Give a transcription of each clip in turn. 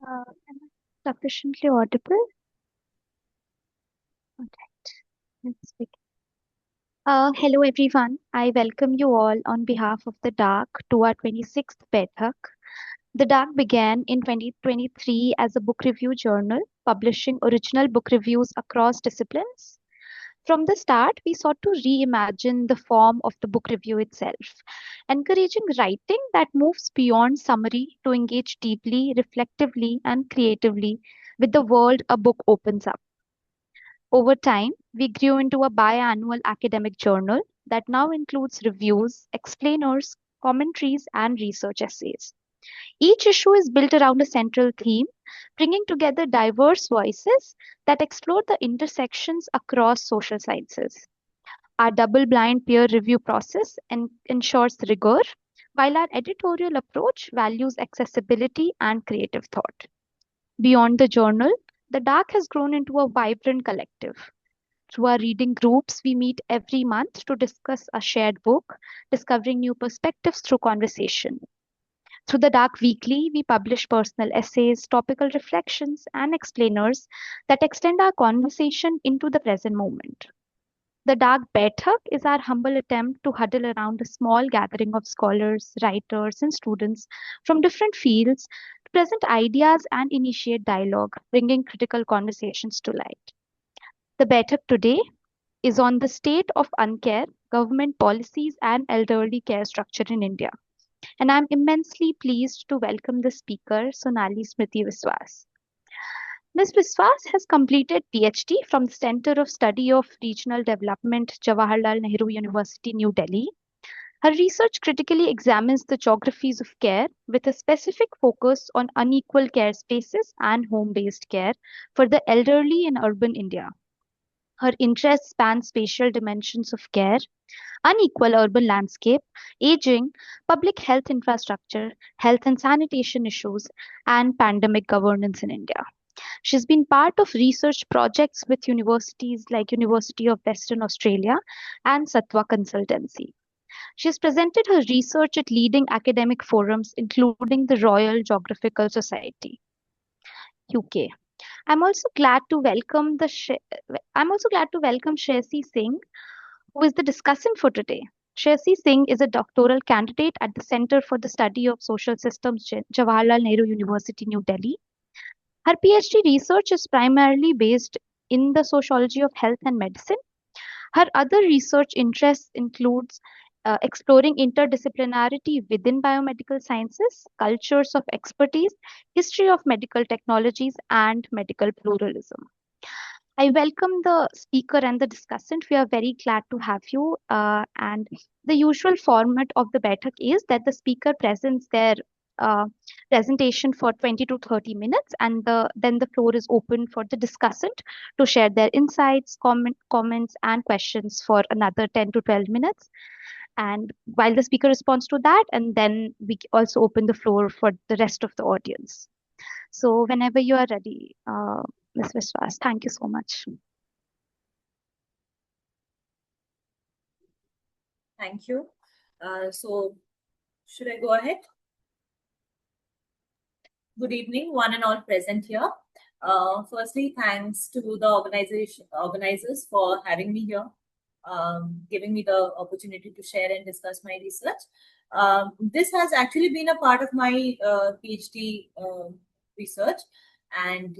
Am I sufficiently audible? Alright, let's begin. Hello everyone. I welcome you all on behalf of TheDaak to our 26th Baithak. TheDaak began in 2023 as a book review journal, publishing original book reviews across disciplines. From the start, we sought to reimagine the form of the book review itself, encouraging writing that moves beyond summary to engage deeply, reflectively, and creatively with the world a book opens up. Over time, we grew into a biannual academic journal that now includes reviews, explainers, commentaries, and research essays. Each issue is built around a central theme, bringing together diverse voices that explore the intersections across social sciences. Our double blind peer review process ensures rigor, while our editorial approach values accessibility and creative thought. Beyond the journal, the Dark has grown into a vibrant collective. Through our reading groups, we meet every month to discuss a shared book, discovering new perspectives through conversation. Through the Dark Weekly, we publish personal essays, topical reflections, and explainers that extend our conversation into the present moment. The Dark Baithak is our humble attempt to huddle around a small gathering of scholars, writers, and students from different fields to present ideas and initiate dialogue, bringing critical conversations to light. The Baithak today is on the state of uncare, government policies, and elderly care structure in India. And I'm immensely pleased to welcome the speaker, Sonali Smriti Biswas. Ms. Biswas has completed PhD from the Center of Study of Regional Development, Jawaharlal Nehru University, New Delhi. Her research critically examines the geographies of care with a specific focus on unequal care spaces and home-based care for the elderly in urban India. Her interests span spatial dimensions of care, unequal urban landscape, aging, public health infrastructure, health and sanitation issues, and pandemic governance in India. She's been part of research projects with universities like University of Western Australia and Satwa Consultancy. She has presented her research at leading academic forums, including the Royal Geographical Society, UK. I'm also glad to welcome Shreyasi Singh, who is the discussant for today. Shreyasi Singh is a doctoral candidate at the Center for the Study of Social Systems, Jawaharlal Nehru University, New Delhi. Her PhD research is primarily based in the sociology of health and medicine. Her other research interests includes exploring interdisciplinarity within biomedical sciences, cultures of expertise, history of medical technologies, and medical pluralism. I welcome the speaker and the discussant. We are very glad to have you. And the usual format of the Baithak is that the speaker presents their uh, presentation for 20 to 30 minutes, and then the floor is open for the discussant to share their insights, comments, and questions for another 10 to 12 minutes. And while the speaker responds to that, and then we also open the floor for the rest of the audience. So whenever you are ready, Ms. Vishwas, thank you so much. Thank you. So should I go ahead? Good evening, one and all present here. Firstly, thanks to the organizers for having me here, giving me the opportunity to share and discuss my research. This has actually been a part of my PhD research, and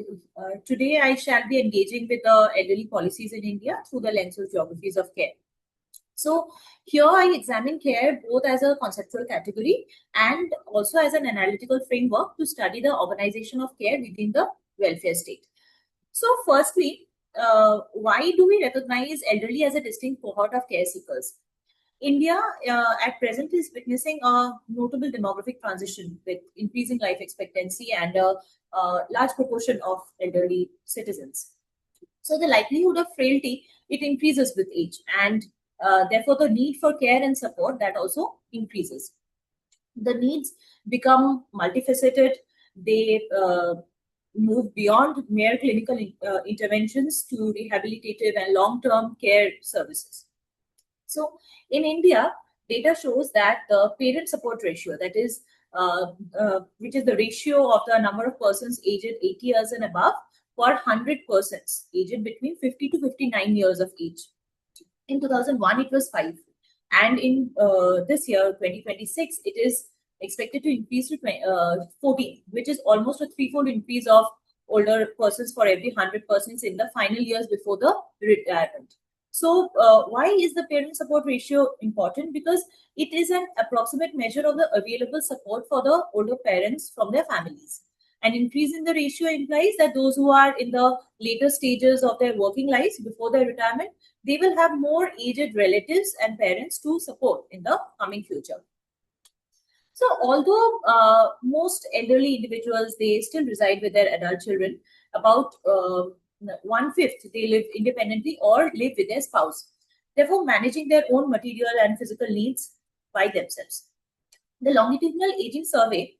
today I shall be engaging with the elderly policies in India through the lens of geographies of care. So here I examine care both as a conceptual category and also as an analytical framework to study the organization of care within the welfare state. So firstly, why do we recognize elderly as a distinct cohort of care seekers? India at present is witnessing a notable demographic transition with increasing life expectancy and a large proportion of elderly citizens. So the likelihood of frailty, it increases with age, and therefore the need for care and support, that also increases. The needs become multifaceted. They move beyond mere clinical interventions to rehabilitative and long-term care services. So in India, data shows that the parent support ratio, that is which is the ratio of the number of persons aged 80 years and above per 100 persons aged between 50 to 59 years of age. In 2001, it was 5. And in this year, 2026, it is expected to increase to 14, which is almost a threefold increase of older persons for every 100 persons in the final years before the retirement. So, why is the parent support ratio important? Because it is an approximate measure of the available support for the older parents from their families. An increase in the ratio implies that those who are in the later stages of their working lives before their retirement, they will have more aged relatives and parents to support in the coming future. So, although most elderly individuals, they still reside with their adult children, about 1/5 they live independently or live with their spouse, therefore managing their own material and physical needs by themselves. The longitudinal aging survey,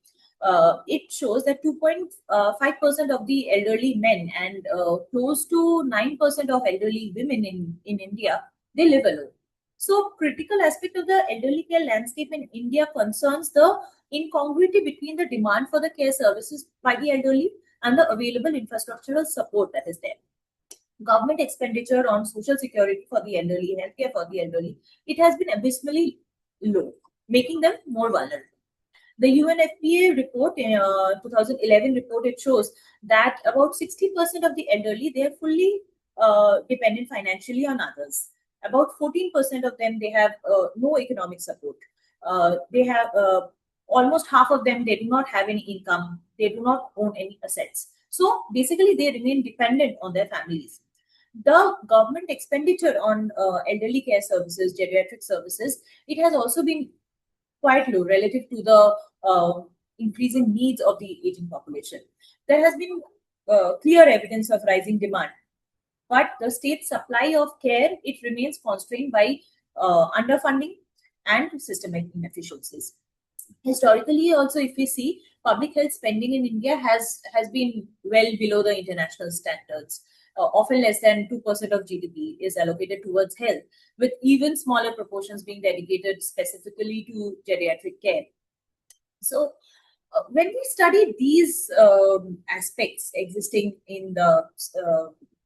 it shows that 2.5% of the elderly men and close to 9% of elderly women in India, they live alone. So, critical aspect of the elderly care landscape in India concerns the incongruity between the demand for the care services by the elderly and the available infrastructural support that is there. Government expenditure on social security for the elderly, healthcare for the elderly, it has been abysmally low, making them more vulnerable. The UNFPA report, 2011 report, it shows that about 60% of the elderly, they are fully dependent financially on others. About 14% of them, they have no economic support. They have almost half of them, they do not have any income. They do not own any assets. So basically, they remain dependent on their families. The government expenditure on elderly care services, geriatric services, it has also been quite low relative to the increasing needs of the aging population. There has been clear evidence of rising demand, but the state supply of care, it remains constrained by underfunding and systemic inefficiencies. Historically, also, if we see, public health spending in India has been well below the international standards. Often less than 2% of GDP is allocated towards health, with even smaller proportions being dedicated specifically to geriatric care. So, when we study these aspects existing in the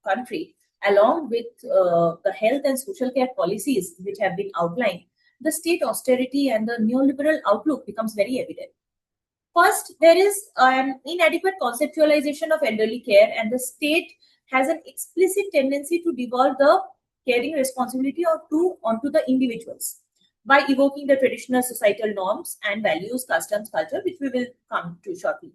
country, along with the health and social care policies which have been outlined, the state austerity and the neoliberal outlook becomes very evident. First, there is an inadequate conceptualization of elderly care, and the state has an explicit tendency to devolve the caring responsibility onto the individuals by evoking the traditional societal norms and values, customs, culture, which we will come to shortly.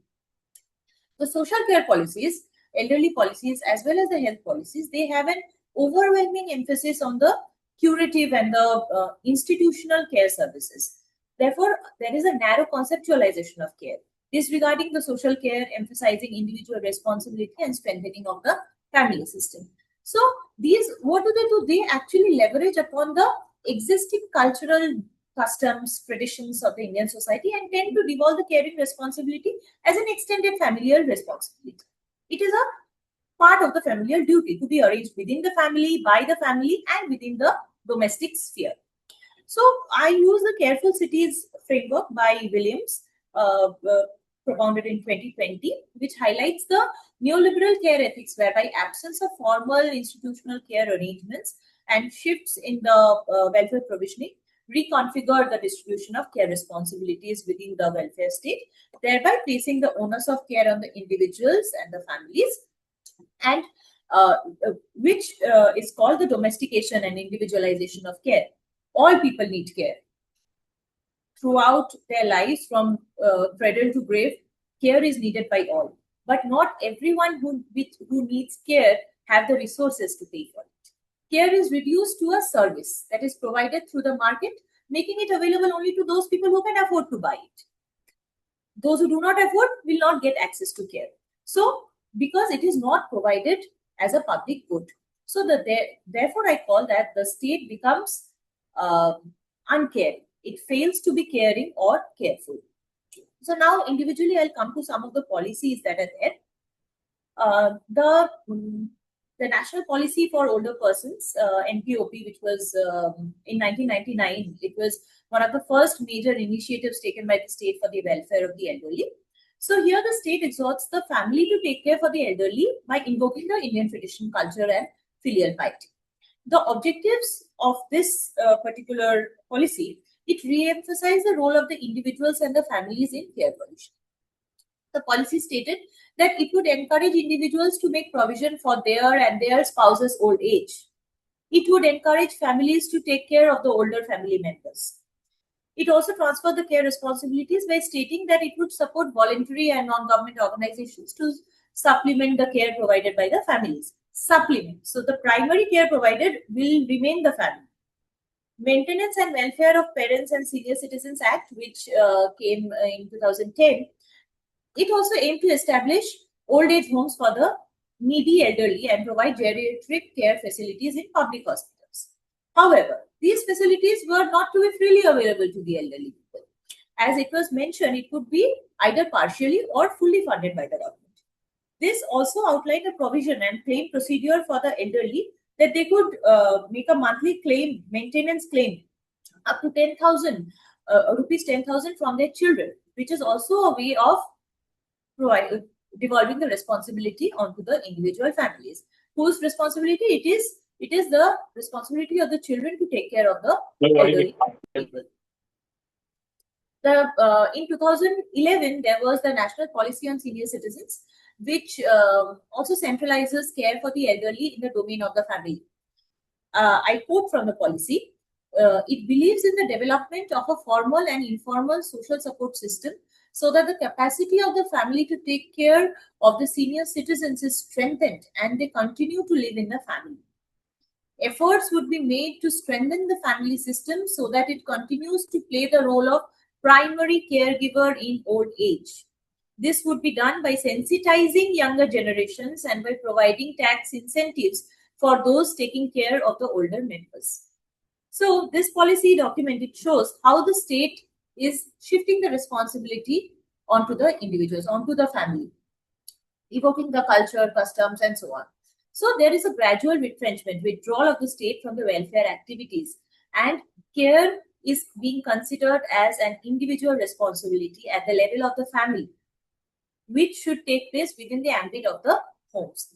The social care policies, elderly policies, as well as the health policies, they have an overwhelming emphasis on the curative and the institutional care services. Therefore, there is a narrow conceptualization of care, disregarding the social care, emphasizing individual responsibility and strengthening of the family system. So, these, what do? They actually leverage upon the existing cultural customs, traditions of the Indian society and tend to devolve the caring responsibility as an extended familial responsibility. It is a part of the familial duty to be arranged within the family, by the family, and within the domestic sphere. So, I use the Careful Cities framework by Williams, propounded in 2020, which highlights the neoliberal care ethics, whereby absence of formal institutional care arrangements and shifts in the welfare provisioning reconfigure the distribution of care responsibilities within the welfare state, thereby placing the onus of care on the individuals and the families, and which is called the domestication and individualization of care. All people need care. Throughout their lives, from cradle to grave, care is needed by all. But not everyone who needs care have the resources to pay for it. Care is reduced to a service that is provided through the market, making it available only to those people who can afford to buy it. Those who do not afford will not get access to care. So, because it is not provided as a public good. So, therefore, I call that the state becomes uncaring. It fails to be caring or careful. So, now individually, I'll come to some of the policies that are there. The the National Policy for Older Persons, NPOP, which was in 1999, it was one of the first major initiatives taken by the state for the welfare of the elderly. So here the state exhorts the family to take care for the elderly by invoking the Indian tradition, culture, and filial piety. The objectives of this particular policy, it re-emphasized the role of the individuals and the families in care provision. The policy stated that it would encourage individuals to make provision for their and their spouse's old age. It would encourage families to take care of the older family members. It also transferred the care responsibilities by stating that it would support voluntary and non-government organizations to supplement the care provided by the families. Supplement. So the primary care provided will remain the family. Maintenance and Welfare of Parents and Senior Citizens Act, which came in 2010, it also aimed to establish old age homes for the needy elderly and provide geriatric care facilities in public hospitals. However, these facilities were not to be freely available to the elderly people. As it was mentioned, it could be either partially or fully funded by the government. This also outlined a provision and claim procedure for the elderly that they could make a monthly claim, maintenance claim, up to 10,000 rupees 10,000 from their children, which is also a way of devolving the responsibility onto the individual families, whose responsibility it is the responsibility of the children to take care of the elderly people. In 2011, there was the National Policy on Senior Citizens, which also centralizes care for the elderly in the domain of the family. I quote from the policy, it believes in the development of a formal and informal social support system so that the capacity of the family to take care of the senior citizens is strengthened and they continue to live in the family. Efforts would be made to strengthen the family system so that it continues to play the role of primary caregiver in old age. This would be done by sensitizing younger generations and by providing tax incentives for those taking care of the older members. So this policy document, it shows how the state is shifting the responsibility onto the individuals, onto the family, evoking the culture, customs, and so on. So there is a gradual retrenchment, withdrawal of the state from the welfare activities, and care is being considered as an individual responsibility at the level of the family, which should take place within the ambit of the homes.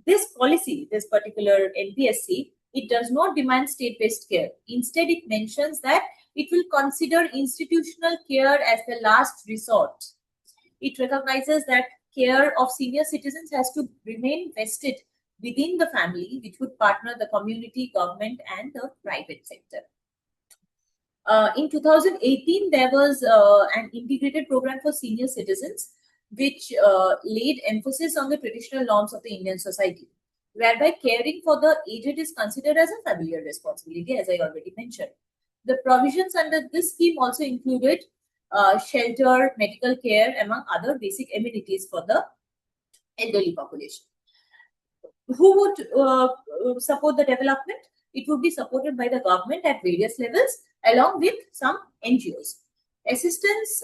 This policy, this particular NPSC, it does not demand state-based care. Instead, it mentions that it will consider institutional care as the last resort. It recognizes that care of senior citizens has to remain vested within the family, which would partner the community, government, and the private sector. In 2018, there was an integrated program for senior citizens, which laid emphasis on the traditional norms of the Indian society, whereby caring for the aged is considered as a familial responsibility, as I already mentioned. The provisions under this scheme also included shelter, medical care, among other basic amenities for the elderly population. Who would support the development? It would be supported by the government at various levels, along with some NGOs. Assistance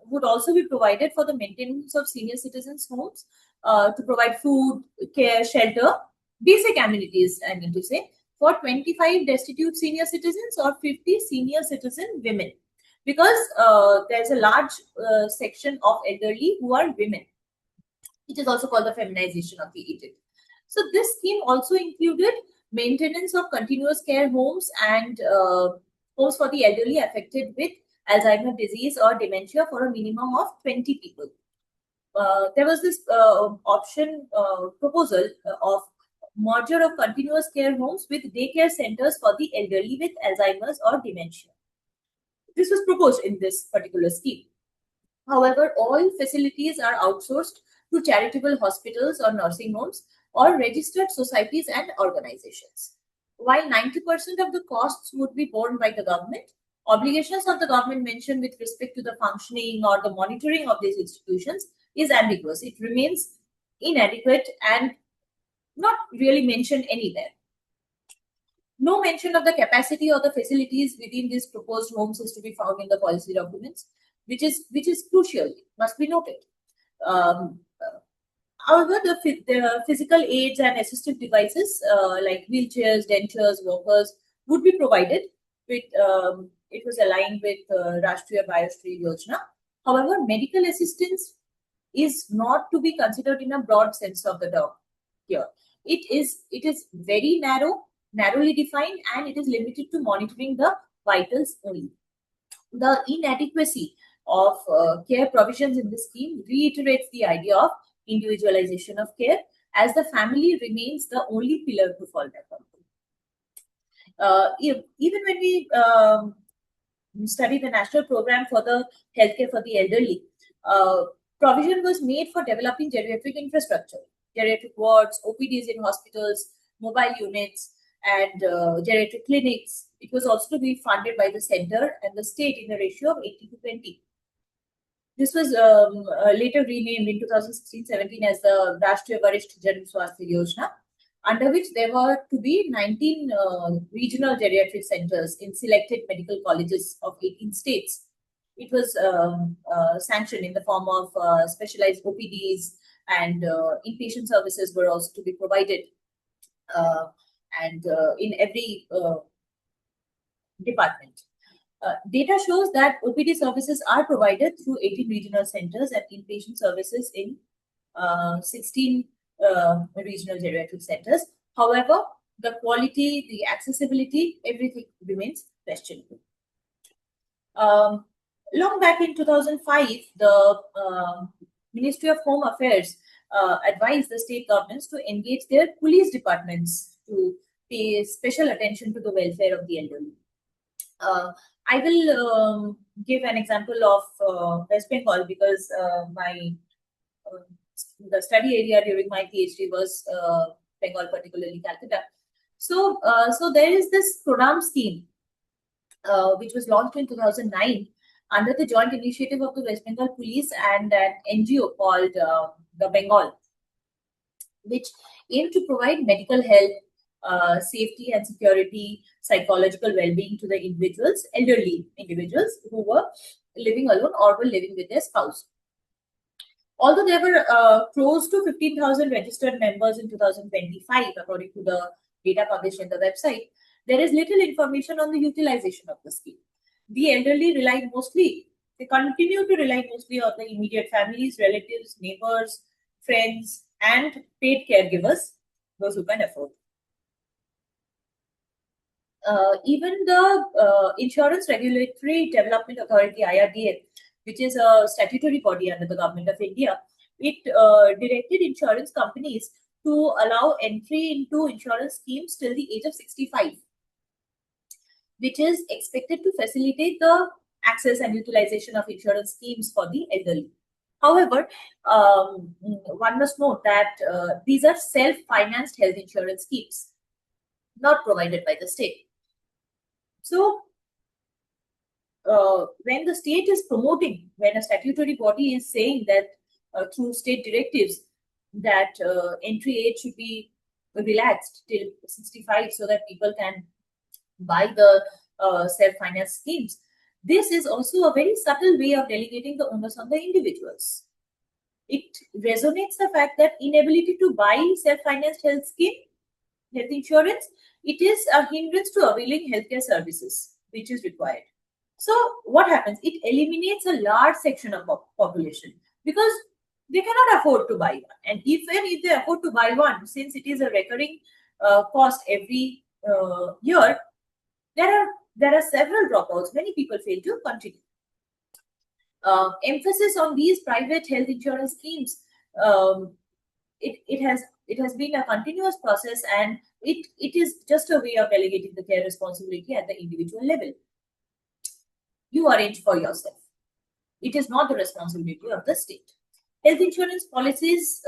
would also be provided for the maintenance of senior citizens' homes to provide food, care, shelter, basic amenities, I mean to say, for 25 destitute senior citizens or 50 senior citizen women. Because there's a large section of elderly who are women, which is also called the feminization of the aged. So this scheme also included maintenance of continuous care homes and homes for the elderly affected with Alzheimer's disease or dementia for a minimum of 20 people. There was this proposal of merger of continuous care homes with daycare centers for the elderly with Alzheimer's or dementia. This was proposed in this particular scheme. However, all facilities are outsourced to charitable hospitals or nursing homes or registered societies and organizations. While 90% of the costs would be borne by the government, obligations of the government mentioned with respect to the functioning or the monitoring of these institutions is ambiguous. It remains inadequate and not really mentioned anywhere. No mention of the capacity or the facilities within these proposed homes is to be found in the policy documents, which is crucial, must be noted. However, the physical aids and assistive devices like wheelchairs, dentures, walkers would be provided. It was aligned with Rashtriya Bioshri Yojana. However, medical assistance is not to be considered in a broad sense of the term here. It is very narrowly defined, and it is limited to monitoring the vitals only. The inadequacy of care provisions in this scheme reiterates the idea of individualization of care, as the family remains the only pillar to fall back on. Even when we study the national program for the healthcare for the elderly, uh, provision was made for developing geriatric infrastructure, geriatric wards, OPDs in hospitals, mobile units, and geriatric clinics. It was also to be funded by the center and the state in a ratio of 80 to 20. This was later renamed in 2016-17 as the Rashtriya Varisht Jan Swasthya Yojana, under which there were to be 19 regional geriatric centers in selected medical colleges of 18 states. It was sanctioned in the form of specialized OPDs, and inpatient services were also to be provided. And in every department. Data shows that OPD services are provided through 18 regional centers and inpatient services in 16 regional geriatric centers. However, the quality, the accessibility, everything remains questionable. Long back in 2005, the Ministry of Home Affairs advised the state governments to engage their police departments to pay special attention to the welfare of the elderly. I will give an example of West Bengal, because the study area during my PhD was Bengal, particularly Calcutta. So there is this Pranam scheme, which was launched in 2009 under the joint initiative of the West Bengal Police and an NGO called the Bengal, which aimed to provide medical health, safety and security, psychological well-being to the elderly individuals who were living alone or were living with their spouse. Although there were close to 15,000 registered members in 2025, according to the data published in the website, there is little information on the utilization of the scheme. The elderly they continue to rely mostly on the immediate families, relatives, neighbors, friends, and paid caregivers, those who can afford. Even the Insurance Regulatory Development Authority, IRDA, which is a statutory body under the Government of India, it directed insurance companies to allow entry into insurance schemes till the age of 65, which is expected to facilitate the access and utilization of insurance schemes for the elderly. However, one must note that these are self-financed health insurance schemes, not provided by the state. So, when the state is promoting, when a statutory body is saying that through state directives that entry age should be relaxed till 65 so that people can buy the self-finance schemes, this is also a very subtle way of delegating the onus on the individuals. It resonates the fact that inability to buy self-financed health insurance, it is a hindrance to availing healthcare services, which is required. So what happens? It eliminates a large section of population because they cannot afford to buy one. And even if they afford to buy one, since it is a recurring cost every year, there are several dropouts. Many people fail to continue. Emphasis on these private health insurance schemes, it has been a continuous process, and it is just a way of delegating the care responsibility at the individual level. You arrange for yourself. It is not the responsibility of the state. Health insurance policies,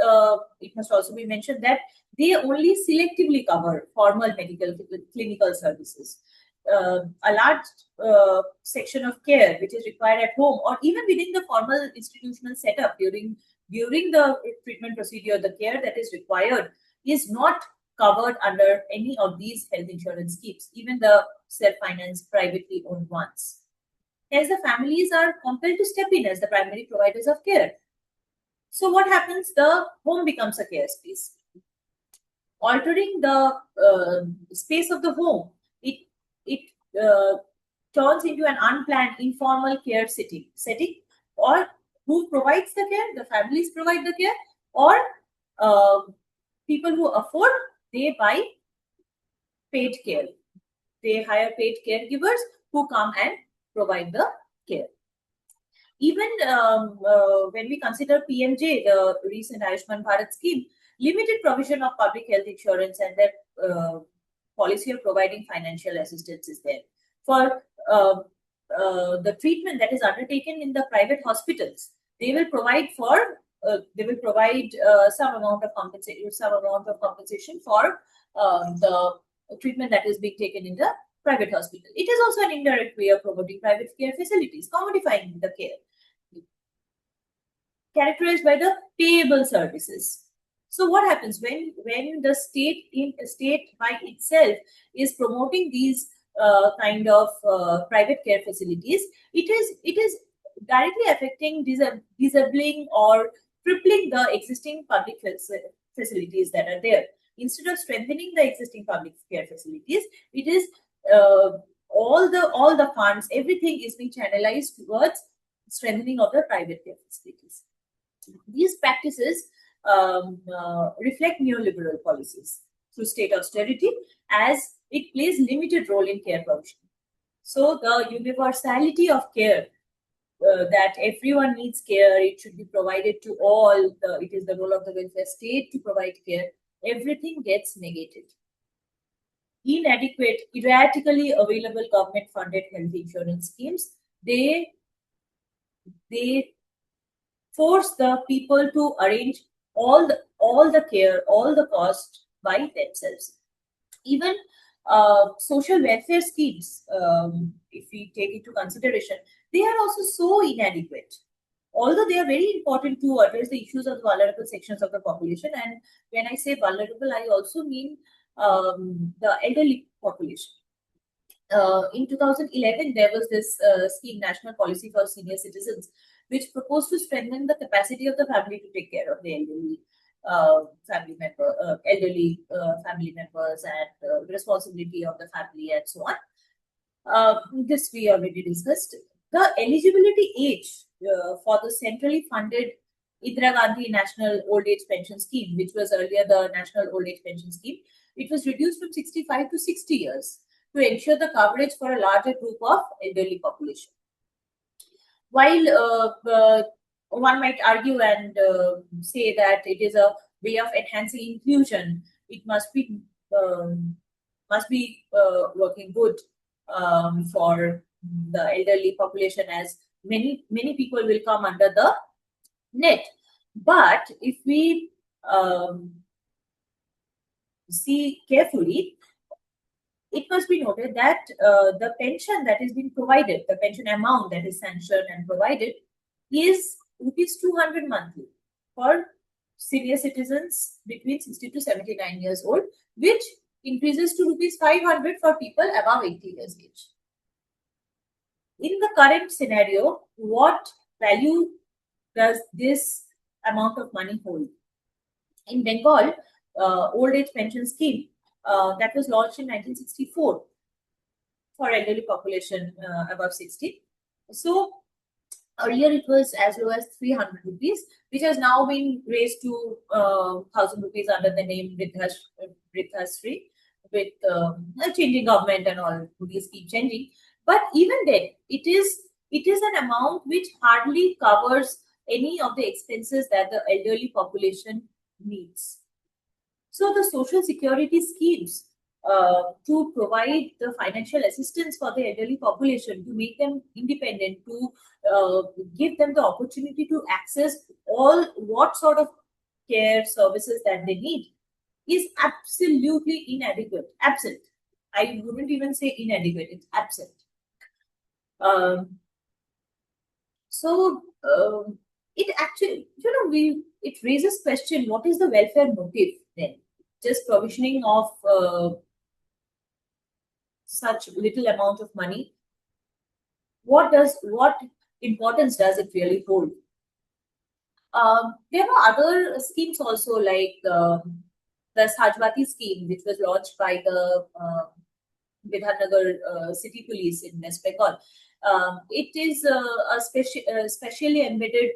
it must also be mentioned that they only selectively cover formal medical clinical services. A large section of care which is required at home or even within the formal institutional setup during the treatment procedure, the care that is required is not covered under any of these health insurance schemes, even the self-financed privately owned ones. Hence, the families are compelled to step in as the primary providers of care. So what happens? The home becomes a care space. Altering the space of the home, it turns into an unplanned, informal care setting, or who provides the care? The families provide the care, or uh, people who afford, they buy paid care. They hire paid caregivers who come and provide the care. Even when we consider PMJ, the recent Ayushman Bharat scheme, limited provision of public health insurance and their policy of providing financial assistance is there. For the treatment that is undertaken in the private hospitals, they will provide some amount of compensation for the treatment that is being taken in the private hospital. It is also an indirect way of promoting private care facilities, commodifying the care, characterized by the payable services. So what happens when the state by itself is promoting these kind of private care facilities? It is directly affecting disabling or crippling the existing public facilities that are there. Instead of strengthening the existing public care facilities, it is all the funds, everything is being channelized towards strengthening of the private care facilities. These practices reflect neoliberal policies through state austerity, as it plays limited role in care provision. So the universality of care, that everyone needs care, it should be provided to all, it is the role of the welfare state to provide care, everything gets negated. Inadequate, erratically available government-funded health insurance schemes, they force the people to arrange all the care, all the cost by themselves. Even social welfare schemes, if we take into consideration, they are also so inadequate. Although they are very important to address the issues of vulnerable sections of the population, and when I say vulnerable, I also mean the elderly population. In 2011, there was this scheme, National Policy for Senior Citizens, which proposed to strengthen the capacity of the family to take care of the elderly family members, and responsibility of the family, and so on. This we already discussed. The eligibility age for the centrally funded Indira Gandhi National Old Age Pension Scheme, which was earlier the National Old Age Pension Scheme, it was reduced from 65 to 60 years to ensure the coverage for a larger group of elderly population. While one might argue and say that it is a way of enhancing inclusion, it must be working good for the elderly population, as many people will come under the net. But if we see carefully, it must be noted that the pension that is being provided, the pension amount that is sanctioned and provided, is rupees 200 monthly for senior citizens between 60 to 79 years old, which increases to rupees 500 for people above 80 years age. In the current scenario, what value does this amount of money hold? In Bengal, old age pension scheme that was launched in 1964 for elderly population above 60. So earlier it was as low as 300 rupees, which has now been raised to 1,000 rupees under the name Vrithashree, with a changing government and all, rupees keep changing. But even then, it is an amount which hardly covers any of the expenses that the elderly population needs. So the social security schemes to provide the financial assistance for the elderly population, to make them independent, to give them the opportunity to access all what sort of care services that they need, is absolutely inadequate. Absent. I wouldn't even say inadequate, it's absent. It actually, it raises question: what is the welfare motive then? Just provisioning of such little amount of money, what importance does it really hold? There were other schemes also, like the Sajwati scheme, which was launched by the Vidhannagar City Police in West Bengal. It is a specially embedded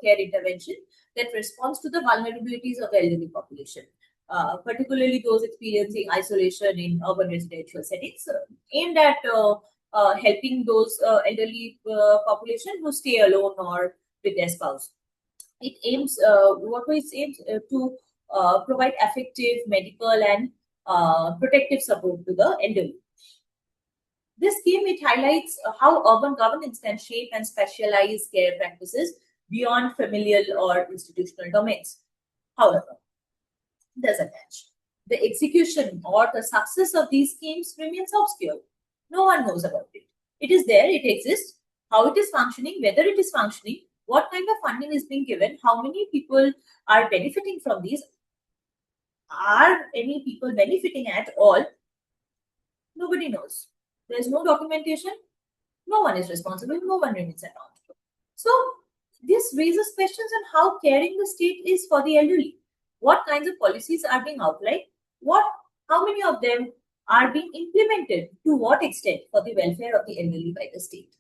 care intervention that responds to the vulnerabilities of the elderly population, particularly those experiencing isolation in urban residential settings, aimed at helping those elderly population who stay alone or with their spouse. It aims, it aims to provide effective medical and protective support to the elderly. This scheme, it highlights how urban governance can shape and specialize care practices beyond familial or institutional domains. However, there's a catch. The execution or the success of these schemes remains obscure. No one knows about it. It is there, it exists. How it is functioning, whether it is functioning, what kind of funding is being given, how many people are benefiting from these, are any people benefiting at all? Nobody knows. There's no documentation. No one is responsible. No one remains accountable. So this raises questions on how caring the state is for the elderly. What kinds of policies are being outlined? How many of them are being implemented? To what extent for the welfare of the elderly by the state?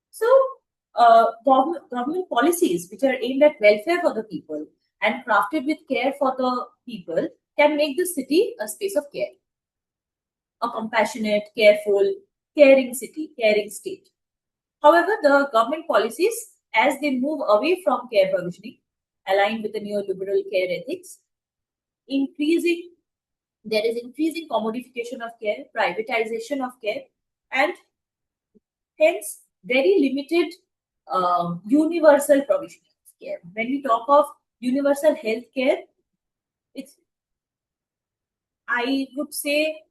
So, government policies which are aimed at welfare for the people and crafted with care for the people can make the city a space of care, a compassionate, careful, caring city, caring state. However, the government policies, as they move away from care provisioning, aligned with the neoliberal care ethics, increasing there is increasing commodification of care, privatization of care, and hence very limited universal provision of care. When we talk of universal health care, it's, I would say,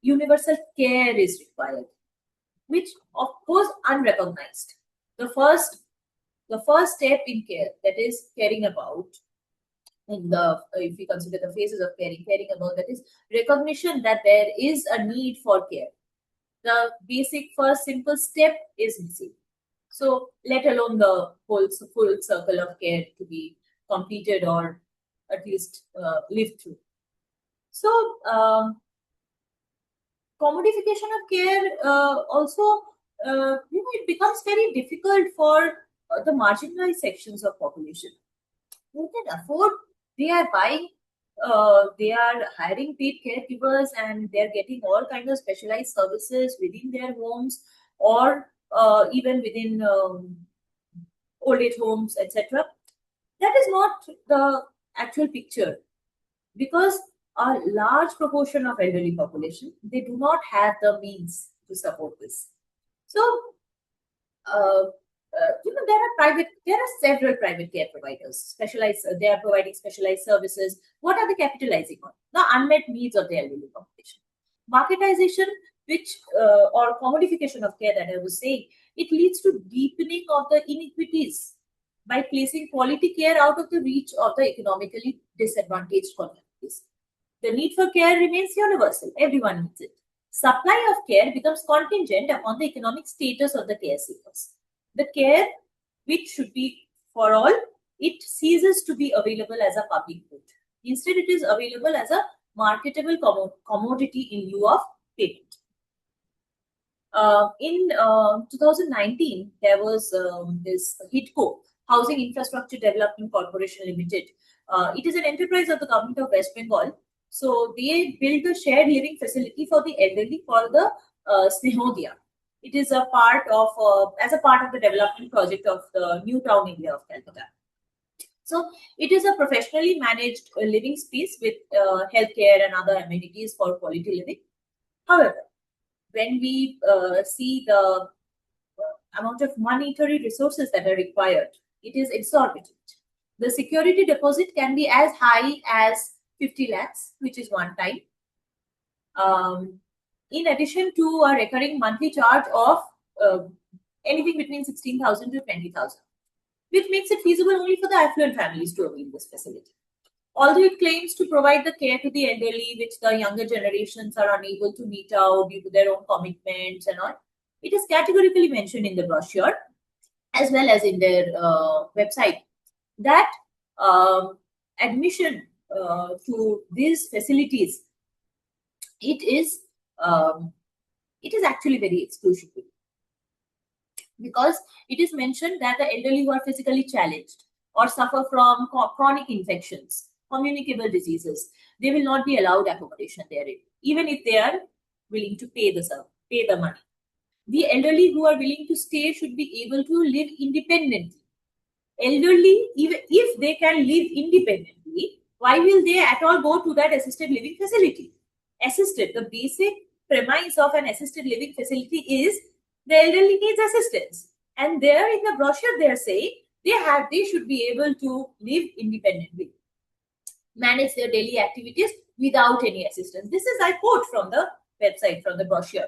universal care is required, which of course unrecognized. The first step in care, that is caring about, in the if we consider the phases of caring about, that is recognition that there is a need for care. The basic first simple step is missing. So let alone the whole full circle of care to be completed or at least lived through. So commodification of care also, it becomes very difficult for the marginalized sections of population who can afford. They are buying, they are hiring paid caregivers, and they are getting all kinds of specialized services within their homes, or even within old age homes, etc. That is not the actual picture, because a large proportion of elderly population, they do not have the means to support this. So there are several private care providers specialized. They are providing specialized services. What are they capitalizing on? The unmet needs of the elderly population. Marketization, which or commodification of care, that I was saying, it leads to deepening of the inequities by placing quality care out of the reach of the economically disadvantaged communities. The need for care remains universal. Everyone needs it. Supply of care becomes contingent upon the economic status of the care seekers. The care, which should be for all, it ceases to be available as a public good. Instead, it is available as a marketable commodity in lieu of payment. In 2019, there was this HITCO, Housing Infrastructure Development Corporation Limited. It is an enterprise of the government of West Bengal. So they built a shared living facility for the elderly called the Snehodaya. It is a part of, as a part of the development project of the New Town area of Calcutta. So it is a professionally managed living space with healthcare and other amenities for quality living. However, when we see the amount of monetary resources that are required, it is exorbitant. The security deposit can be as high as 50 lakhs, which is one time. In addition to a recurring monthly charge of anything between 16,000 to 20,000, which makes it feasible only for the affluent families to avail this facility. Although it claims to provide the care to the elderly, which the younger generations are unable to meet out due to their own commitments and all, it is categorically mentioned in the brochure as well as in their website that admission to these facilities, it is um, it is actually very exclusionary, because it is mentioned that the elderly who are physically challenged or suffer from chronic infections, communicable diseases, they will not be allowed accommodation there, even if they are willing to pay the money. The elderly who are willing to stay should be able to live independently. Elderly, even if they can live independently, why will they at all go to that assisted living facility? The basic premise of an assisted living facility is the elderly needs assistance. And there in the brochure, they are saying they should be able to live independently, manage their daily activities without any assistance. This is, I quote from the website, from the brochure.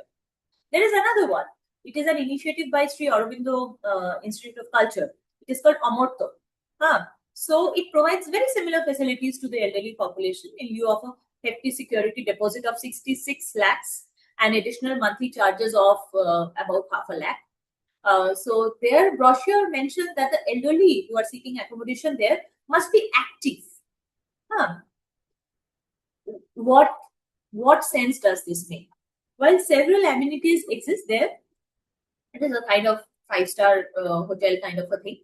There is another one. It is an initiative by Sri Aurobindo Institute of Culture. It is called Amorto. So it provides very similar facilities to the elderly population in lieu of a hefty security deposit of 66 lakhs and additional monthly charges of about half a lakh. So their brochure mentions that the elderly who are seeking accommodation there must be active. Huh. What what sense does this make? While several amenities exist there, it is a kind of five-star hotel kind of a thing.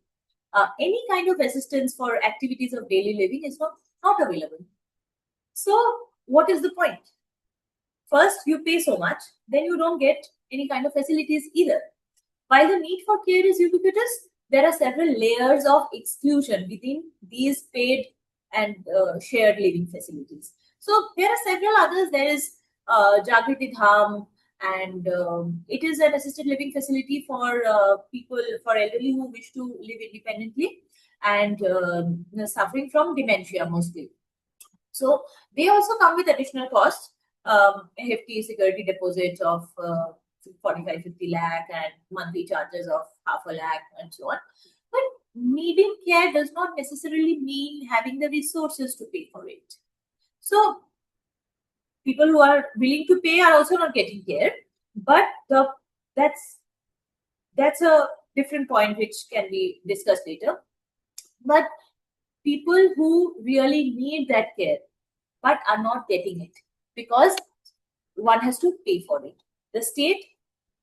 Any kind of assistance for activities of daily living is not available. So, what is the point? First, you pay so much, then you don't get any kind of facilities either. While the need for care is ubiquitous, there are several layers of exclusion within these paid and shared living facilities. So there are several others. There is Jagriti Dham, and it is an assisted living facility for for elderly who wish to live independently and suffering from dementia mostly. So they also come with additional costs, a hefty security deposit of 45, 50 lakh and monthly charges of half a lakh and so on. But needing care does not necessarily mean having the resources to pay for it. So people who are willing to pay are also not getting care, but that's that's a different point which can be discussed later. But people who really need that care but are not getting it because one has to pay for it. The state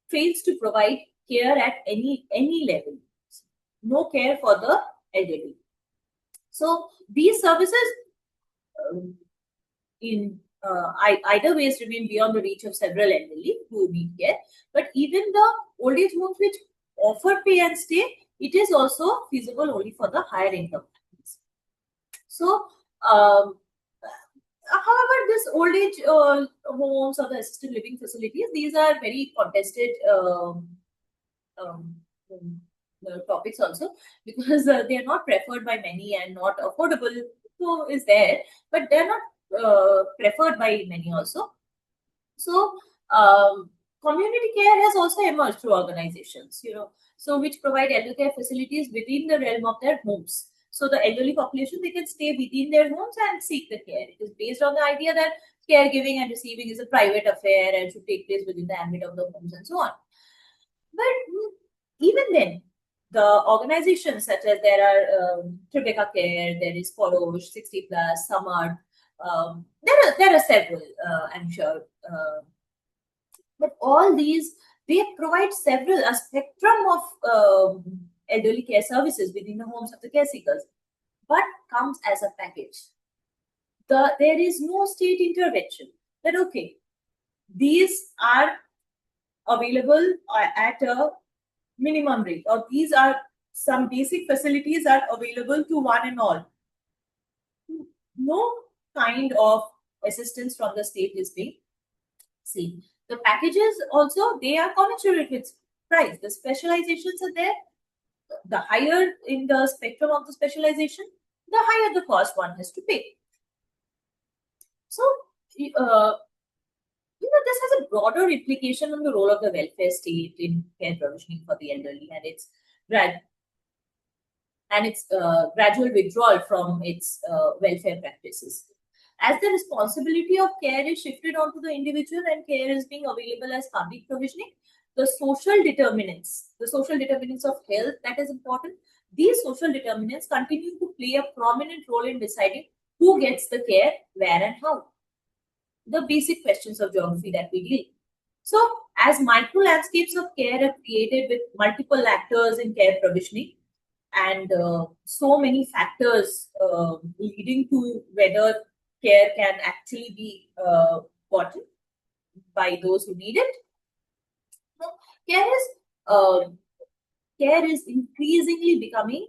fails to provide care at any level. No care for the elderly. So these services um, in either ways remain beyond the reach of several elderly who need care. But even the old age homes which offer pay and stay, it is also feasible only for the higher income families. So um, however, this old age homes or the assisted living facilities, these are very contested um, um, topics also, because they are not preferred by many and not affordable. So is there, but they are not preferred by many also. So community care has also emerged through organizations, so which provide elder care facilities within the realm of their homes. So the elderly population, they can stay within their homes and seek the care. It is based on the idea that caregiving and receiving is a private affair and should take place within the ambit of the homes and so on. But even then, the organizations such as there are TheDaak Care, there is Porosh, 60 Plus, Samad, there are several, I'm sure. But all these, they provide a spectrum of elderly care services within the homes of the care seekers, but comes as a package. There is no state intervention. That okay, these are available at a minimum rate, or these are some basic facilities are available to one and all. No kind of assistance from the state is being seen. The packages also, they are commensurate with price. The specializations are there. The higher in the spectrum of the specialization, the higher the cost one has to pay. So, this has a broader implication on the role of the welfare state in care provisioning for the elderly and its gradual withdrawal from its welfare practices. As the responsibility of care is shifted onto the individual and care is being available as public provisioning, the social determinants of health, that is important. These social determinants continue to play a prominent role in deciding who gets the care, where, and how. The basic questions of geography that we deal. So, as micro landscapes of care are created with multiple actors in care provisioning, and so many factors leading to whether care can actually be gotten by those who need it. So, care is uh, care is increasingly becoming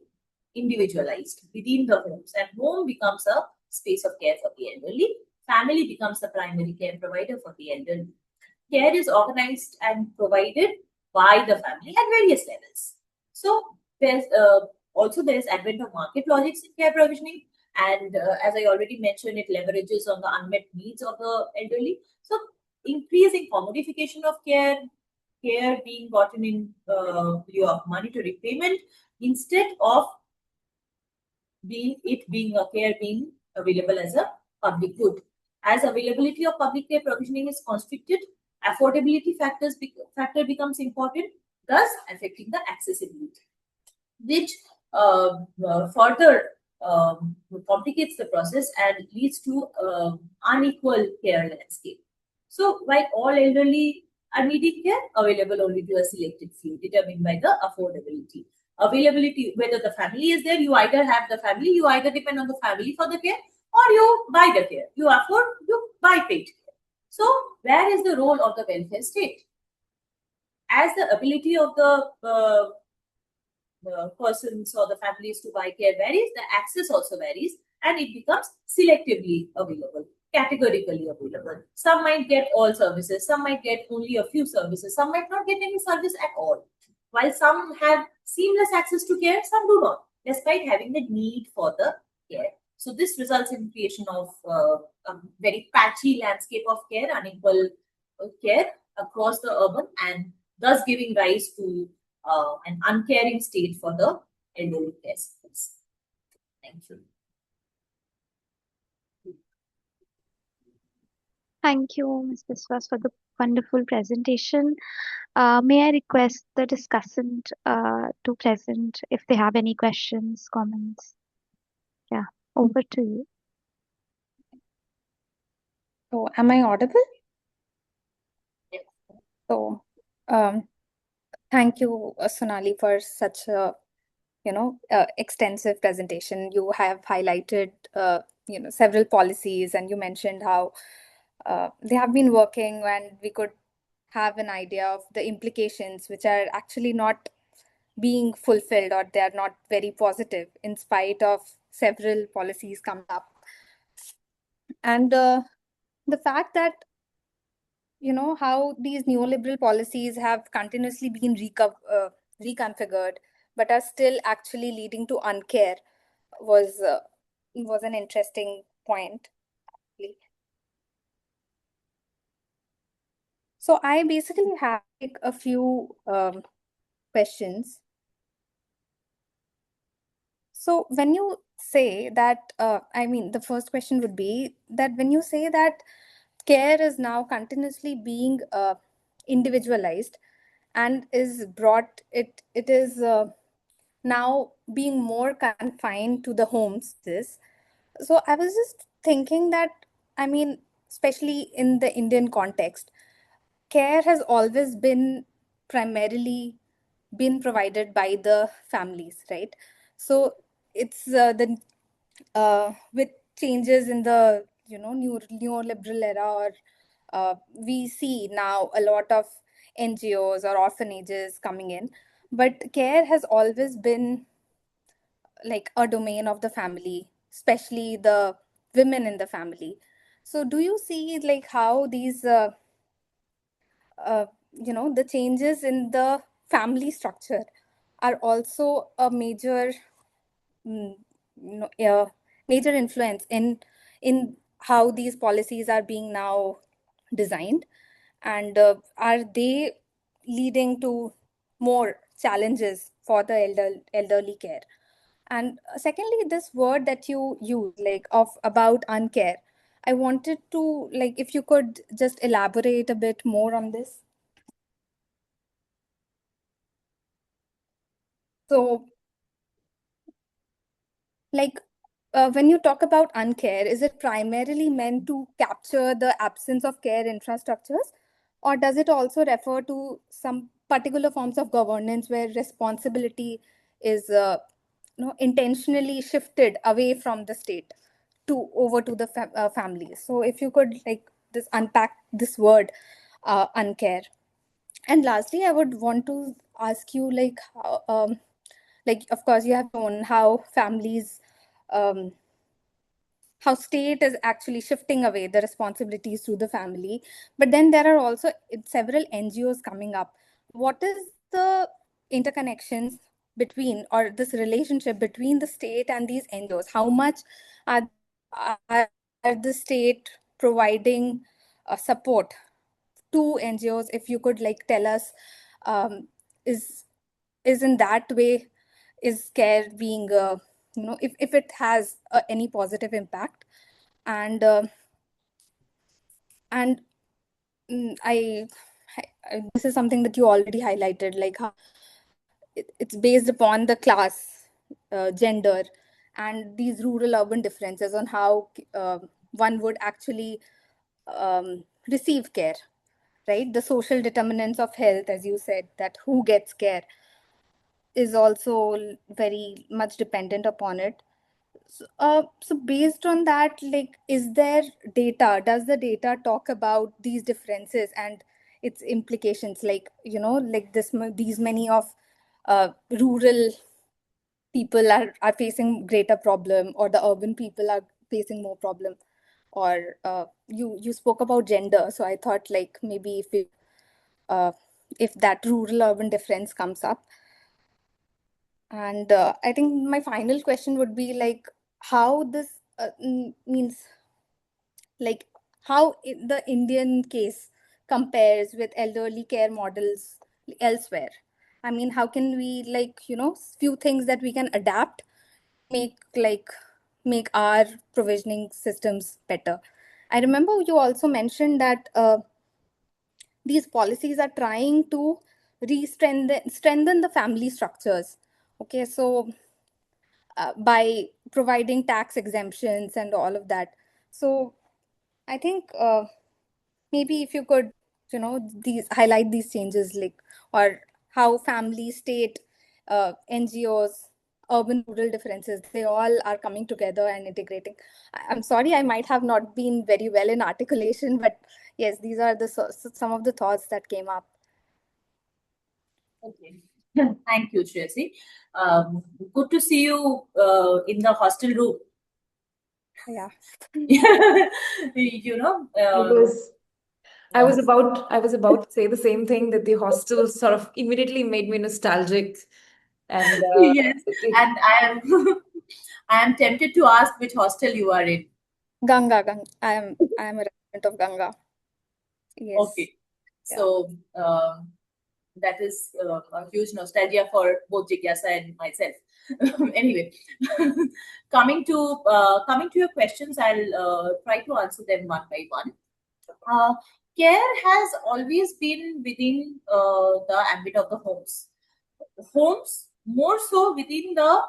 individualized within the homes, and home becomes a space of care for the elderly. Family becomes the primary care provider for the elderly. Care is organized and provided by the family at various levels. So there's there's advent of market logics in care provisioning, and as I already mentioned, it leverages on the unmet needs of the elderly. So increasing commodification of care being gotten in lieu of monetary payment instead of being a care being available as a public good. As availability of public care provisioning is constricted, affordability factor becomes important, thus affecting the accessibility, which further complicates the process and leads to unequal care landscape. So, while all elderly are needing care, available only to a selected few, determined by the affordability. Availability, whether the family is there, you either have the family, you either depend on the family for the care, or you buy the care. You afford, you buy paid care. So, where is the role of the welfare state? As the ability of the persons or the families to buy care varies, the access also varies, and it becomes selectively available, categorically available. Some might get all services, some might get only a few services, some might not get any service at all. While some have seamless access to care, some do not, despite having the need for the care. So this results in creation of a very patchy landscape of care, unequal care across the urban, and thus giving rise to an uncaring state for the elderly care systems. Thank you. Thank you, Ms. Biswas, for the wonderful presentation. May I request the discussant to present if they have any questions, comments? Yeah, over to you. So, am I audible? Yes. So, thank you, Sonali, for such a extensive presentation. You have highlighted several policies, and you mentioned how they have been working, and we could have an idea of the implications, which are actually not being fulfilled, or they are not very positive in spite of several policies coming up. And the fact that how these neoliberal policies have continuously been reconfigured, but are still actually leading to uncare was an interesting point. So I basically have like a few questions. So when you say that, the first question would be that when you say that care is now continuously being individualized and is brought, it is now being more confined to the homes. So I was just thinking that, especially in the Indian context, care has always been primarily been provided by the families, right? So it's the with changes in the neoliberal era, or we see now a lot of NGOs or orphanages coming in, but care has always been like a domain of the family, especially the women in the family. So do you see like how these the changes in the family structure are also a major major influence in how these policies are being now designed, and are they leading to more challenges for the elderly care? And secondly, this word that you use, like of about uncare, I wanted to, like, if you could just elaborate a bit more on this. So Like, when you talk about uncare, is it primarily meant to capture the absence of care infrastructures, or does it also refer to some particular forms of governance where responsibility is intentionally shifted away from the state to over to the families? So, if you could like this unpack this word, uncare. And lastly, I would want to ask you like of course you have shown how families um, how state is actually shifting away the responsibilities to the family, but then there are also several NGOs coming up. What is the interconnections between, or this relationship between the state and these NGOs? How much are the state providing support to NGOs? If you could like tell us, is in that way, is care being if it has any positive impact? And and this is something that you already highlighted, like how it's based upon the class, gender, and these rural urban differences on how one would actually receive care, right? The social determinants of health, as you said, that who gets care is also very much dependent upon it. So based on that, like, is there data? Does the data talk about these differences and its implications? Like, like these many of rural people are facing greater problem, or the urban people are facing more problem. Or you spoke about gender, so I thought like maybe uh, if that rural urban difference comes up. And I think my final question would be like how this means, like how the Indian case compares with elderly care models elsewhere. I mean, how can we like few things that we can adapt, make make our provisioning systems better. I remember you also mentioned that these policies are trying to strengthen the family structures. Okay, so by providing tax exemptions and all of that. So I think maybe if you could, these highlight these changes, like, or how family, state, NGOs, urban rural differences, they all are coming together and integrating. I'm sorry, I might have not been very well in articulation, but yes, these are the some of the thoughts that came up. Okay. Thank you, Shreyasi. Good to see you in the hostel room. Yeah. You know, I was about to say the same thing, that the hostel sort of immediately made me nostalgic, and yes, and I am I am tempted to ask which hostel you are in. Ganga. I am a resident of Ganga. Yes. Okay, Yeah. so that is a huge nostalgia for both Jigyasa and myself. Anyway, coming to your questions, I'll try to answer them one by one. Uh, Care has always been within the ambit of the homes. Homes more so within the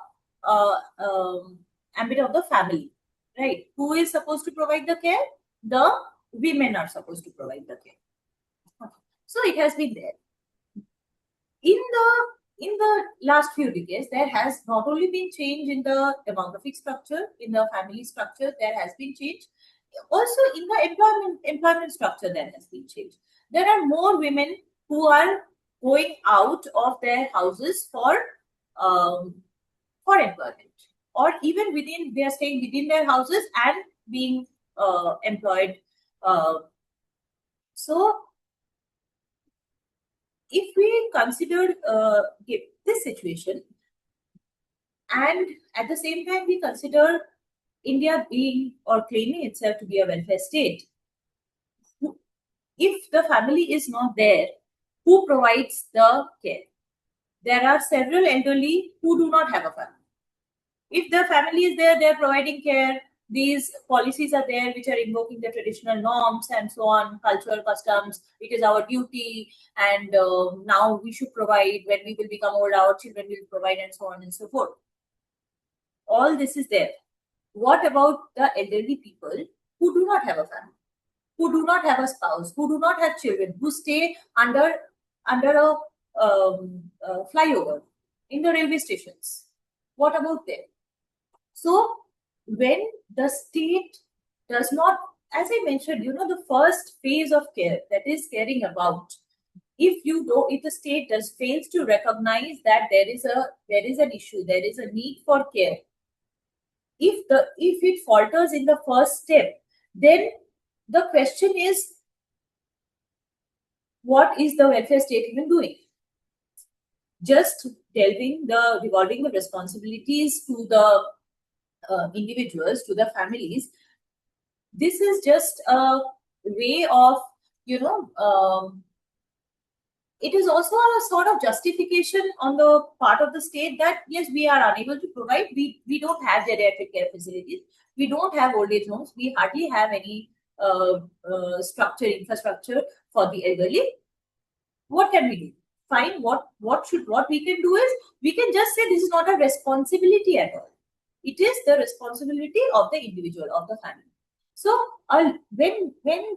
uh, um, ambit of the family, right? Who is supposed to provide the care? The women are supposed to provide the care. So it has been there. In the last few decades, there has not only been change in the demographic structure, in the family structure, there has been change. Also, in the employment structure, there has been change. There are more women who are going out of their houses um, for employment, or even within, they are staying within their houses and being employed. So if we consider this situation, and at the same time we consider India being or claiming itself to be a welfare state, if the family is not there, who provides the care? There are several elderly who do not have a family. If the family is there, they're providing care. These policies are there which are invoking the traditional norms and so on, cultural customs. It is our duty, and now we should provide. When we will become old, our children will provide, and so on and so forth. all this is there. What about the elderly people who do not have a family, who do not have a spouse, who do not have children, who stay under a flyover in the railway stations? What about them? So when the state does not, as I mentioned, the first phase of care, that is caring about, if the state fails to recognize that there is an issue, there is a need for care, if it falters in the first step, then the question is, what is the welfare state even doing? Just devolving the responsibilities to the individuals, to the families. This is just a way of, it is also a sort of justification on the part of the state that yes, we are unable to provide. We don't have geriatric care facilities. We don't have old age homes. We hardly have any infrastructure for the elderly. What can we do? Fine. What we can do is, we can just say this is not a responsibility at all. It is the responsibility of the individual, of the family. So when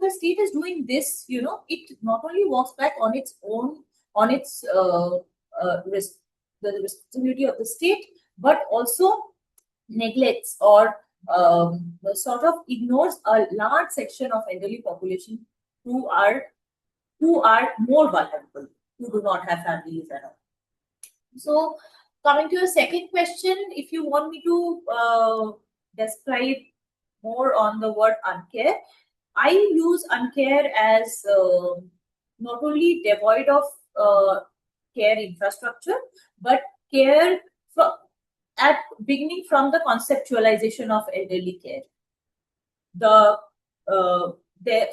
the state is doing this, it not only walks back on its own, on its the responsibility of the state, but also neglects or sort of ignores a large section of elderly population who are more vulnerable, who do not have families at all. So coming to your second question, if you want me to describe more on the word uncare, I use uncare as not only devoid of care infrastructure, but care at beginning from the conceptualization of elderly care.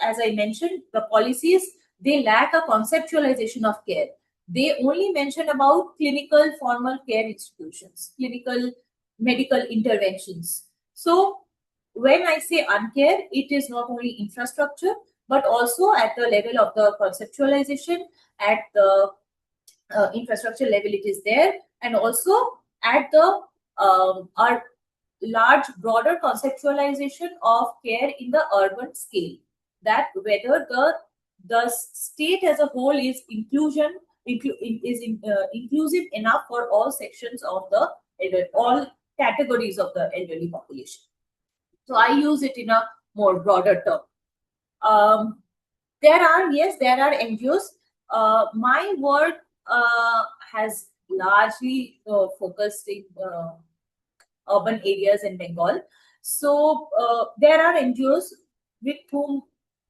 As I mentioned, the policies, they lack a conceptualization of care. They only mention about clinical formal care institutions, clinical medical interventions. So when I say uncare, it is not only infrastructure, but also at the level of the conceptualization, at the infrastructure level it is there, and also at the our large, broader conceptualization of care in the urban scale, that whether the state as a whole is inclusive enough for all sections of all categories of the elderly population. So I use it in a more broader term. There are NGOs. My work has largely focused in urban areas in Bengal. So there are NGOs with whom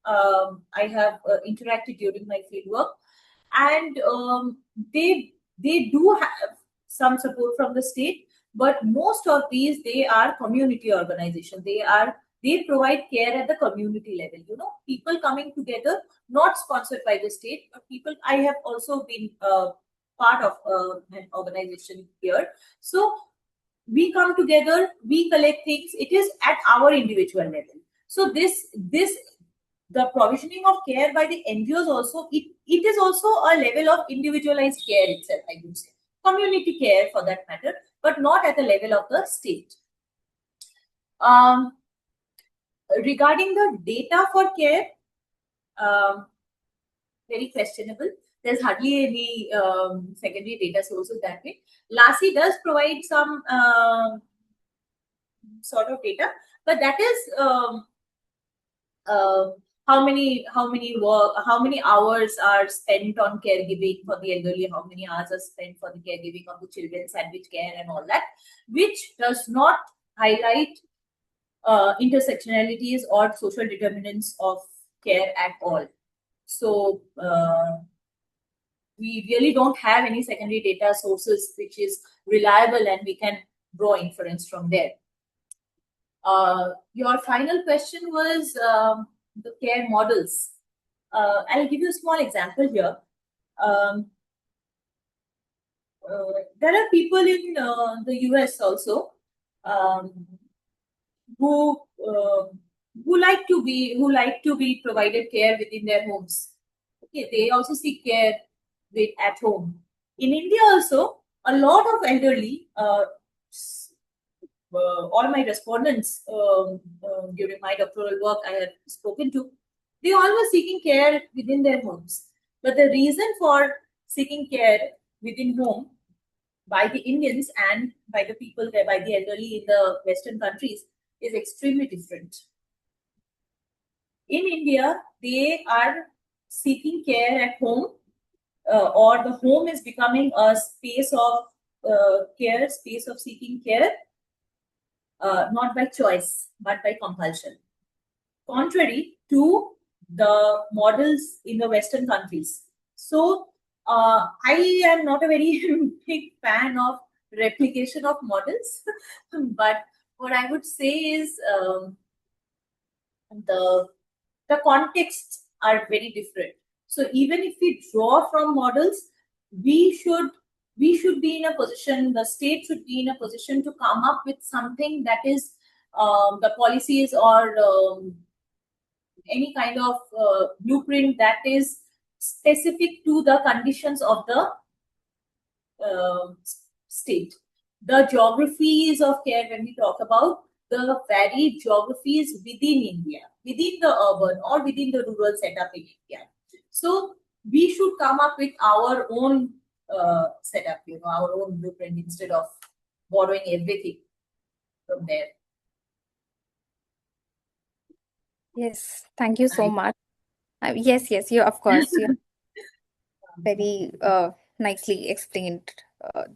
I have interacted during my fieldwork, and they do have some support from the state, but most of these, they are community organizations. They provide care at the community level. People coming together, not sponsored by the state, but people. I have also been part of an organization here. So we come together, we collect things. It is at our individual level. So the provisioning of care by the NGOs also, it is also a level of individualized care itself, I would say. Community care for that matter, but not at the level of the state. Regarding the data for care, very questionable. There's hardly any secondary data sources that way. LASI does provide some sort of data, but that is how many hours are spent on caregiving for the elderly, how many hours are spent for the caregiving of the children, sandwich care and all that, which does not highlight intersectionalities or social determinants of care at all. So we really don't have any secondary data sources which is reliable and we can draw inference from there. Your final question was the care models. I'll give you a small example here. There are people in the US also who like to be provided care within their homes. Okay, they also seek care at home. In India also, a lot of elderly all my respondents during my doctoral work I have spoken to, they all were seeking care within their homes. But the reason for seeking care within home by the Indians and by the people there, by the elderly in the Western countries, is extremely different. In India, they are seeking care at home, or the home is becoming a space of care, space of seeking care, not by choice, but by compulsion. Contrary to the models in the Western countries. So, I am not a very big fan of replication of models, but what I would say is the contexts are very different. So even if we draw from models, we should be in a position, the state should be in a position to come up with something that is the policies or any kind of blueprint that is specific to the conditions of the state. The geographies of care, when we talk about the varied geographies within India, within the urban or within the rural setup in India. So we should come up with our own setup, our own blueprint instead of borrowing everything from there. Yes, thank you so much. Yes, you of course you very nicely explained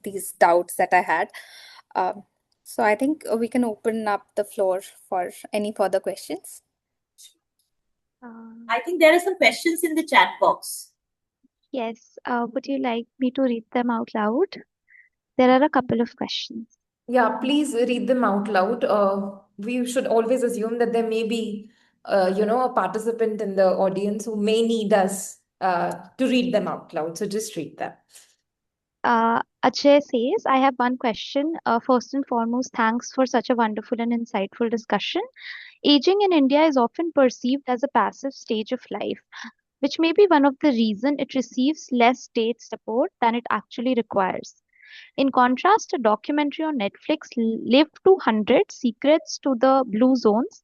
these doubts that I had. So I think we can open up the floor for any further questions. I think there are some questions in the chat box. Yes, would you like me to read them out loud? There are a couple of questions. Yeah, please read them out loud. We should always assume that there may be, a participant in the audience who may need us to read them out loud. So just read them. Ajay says, I have one question. First and foremost, thanks for such a wonderful and insightful discussion. Aging in India is often perceived as a passive stage of life, which may be one of the reasons it receives less state support than it actually requires. In contrast, a documentary on Netflix, Live to 100 Secrets to the Blue Zones,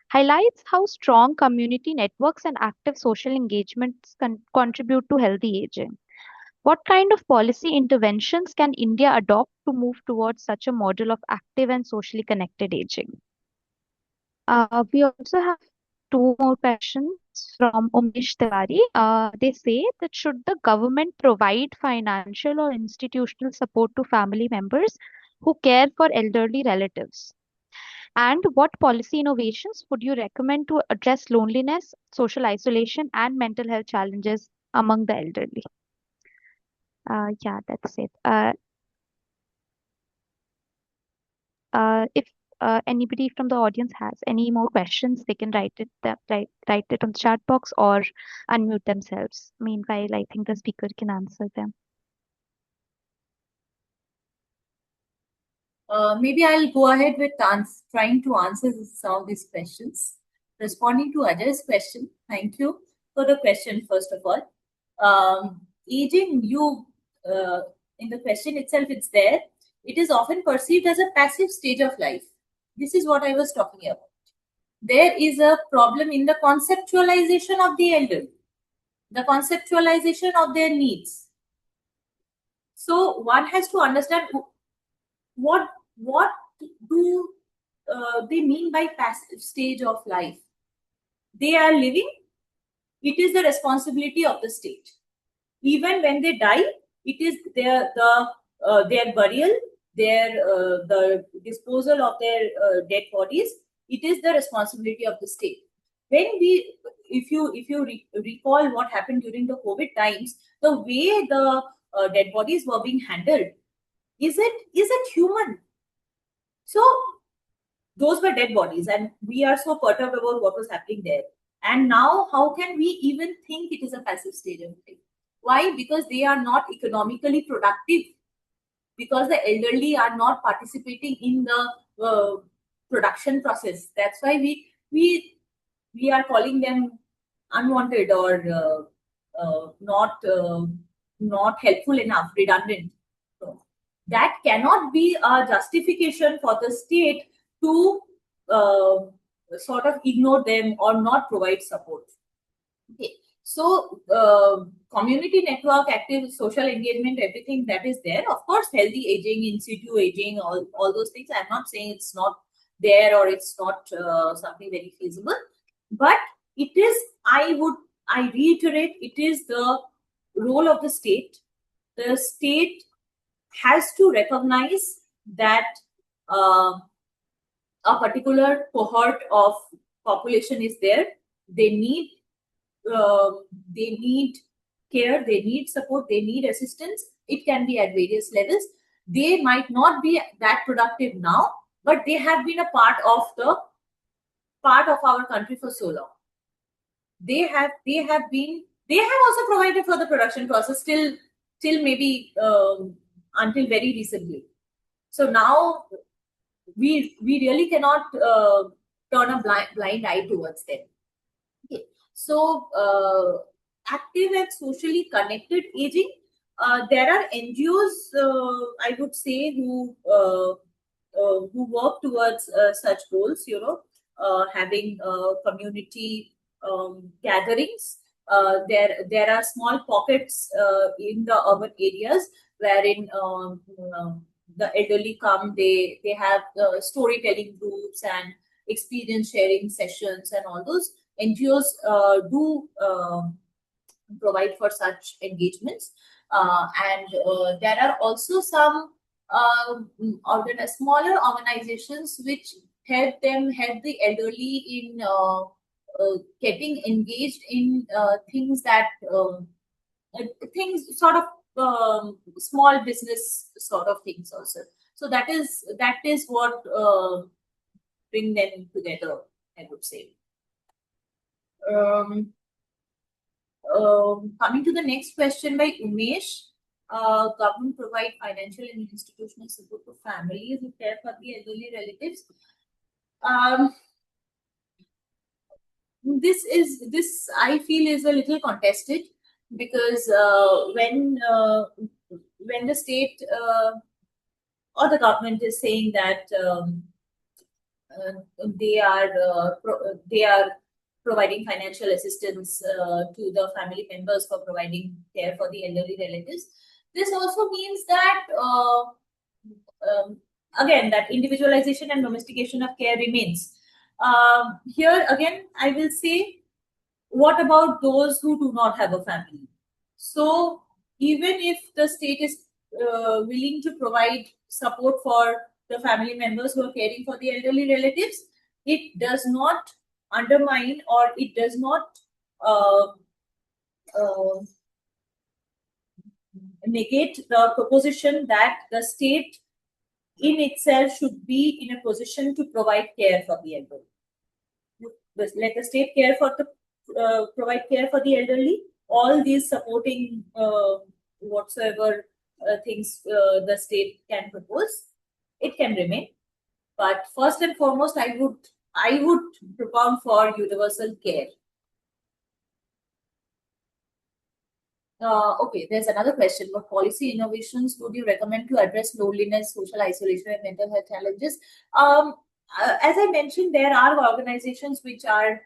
highlights how strong community networks and active social engagements contribute to healthy aging. What kind of policy interventions can India adopt to move towards such a model of active and socially connected aging? We also have two more questions from Umesh Tiwari. They say that should the government provide financial or institutional support to family members who care for elderly relatives? And what policy innovations would you recommend to address loneliness, social isolation, and mental health challenges among the elderly? Yeah, that's it. If anybody from the audience has any more questions, they can write it on the chat box or unmute themselves. Meanwhile, I think the speaker can answer them. Maybe I'll go ahead with trying to answer some of these questions. Responding to Ajay's question, thank you for the question, first of all. Aging, in the question itself, it's there. It is often perceived as a passive stage of life. This is what I was talking about. There is a problem in the conceptualization of the elderly, the conceptualization of their needs. So one has to understand what do they mean by passive stage of life. They are living. It is the responsibility of the state. Even when they die, it is their burial, the disposal of their dead bodies. It is the responsibility of the state. When if you recall what happened during the COVID times, the way the dead bodies were being handled, is it human? So those were dead bodies, and we are so perturbed about what was happening there. And now, how can we even think it is a passive stage of life? Why? Because they are not economically productive. Because the elderly are not participating in the production process. That's why we are calling them unwanted or not helpful enough, redundant. So that cannot be a justification for the state to sort of ignore them or not provide support. Okay. So, community network, active social engagement, everything that is there. Of course, healthy aging, in situ aging, all those things. I'm not saying it's not there or it's not something very feasible, but it is, I reiterate, it is the role of the state. The state has to recognize that a particular cohort of population is there. They need care, they need support, they need assistance. It can be at various levels. They might not be that productive now, but they have been a part of our country for so long. They have also provided for the production process till maybe until very recently. So now we really cannot turn a blind eye towards them. Okay. So, active and socially connected aging. There are NGOs, I would say, who work towards such goals. Having community gatherings. There are small pockets in the urban areas wherein the elderly come. They have storytelling groups and experience sharing sessions, and all those NGOs do provide for such engagements. And there are also some smaller organizations which help the elderly in getting engaged in things sort of small business sort of things also. So that is what bring them together, I would say. Coming to the next question by Umesh. Government provide financial and institutional support to families who care for the elderly relatives. This I feel is a little contested, because when the state or the government is saying that they are providing financial assistance to the family members for providing care for the elderly relatives, this also means that again, that individualization and domestication of care remains. Here again, I will say, what about those who do not have a family? So even if the state is willing to provide support for the family members who are caring for the elderly relatives, it does not undermine, or it does not negate the proposition that the state in itself should be in a position to provide care for the elderly. Let the state provide care for the elderly. All these supporting whatsoever things the state can propose, it can remain. But first and foremost, I would propound for universal care. Okay, there's another question. What policy innovations would you recommend to address loneliness, social isolation, and mental health challenges? As I mentioned, there are organizations which are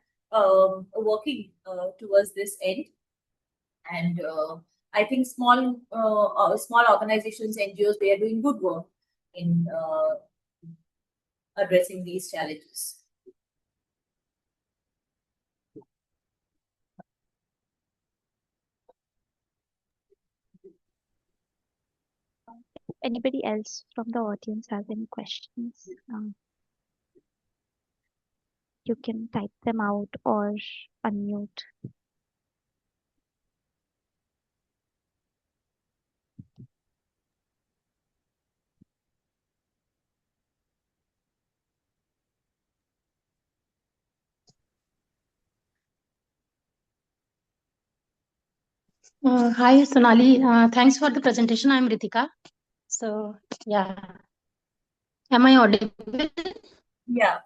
working towards this end, and I think small organizations, NGOs, they are doing good work in addressing these challenges. Anybody else from the audience has any questions? You can type them out or unmute. Hi, Sonali. Thanks for the presentation. I'm Ritika. So, yeah. Am I audible? Yeah.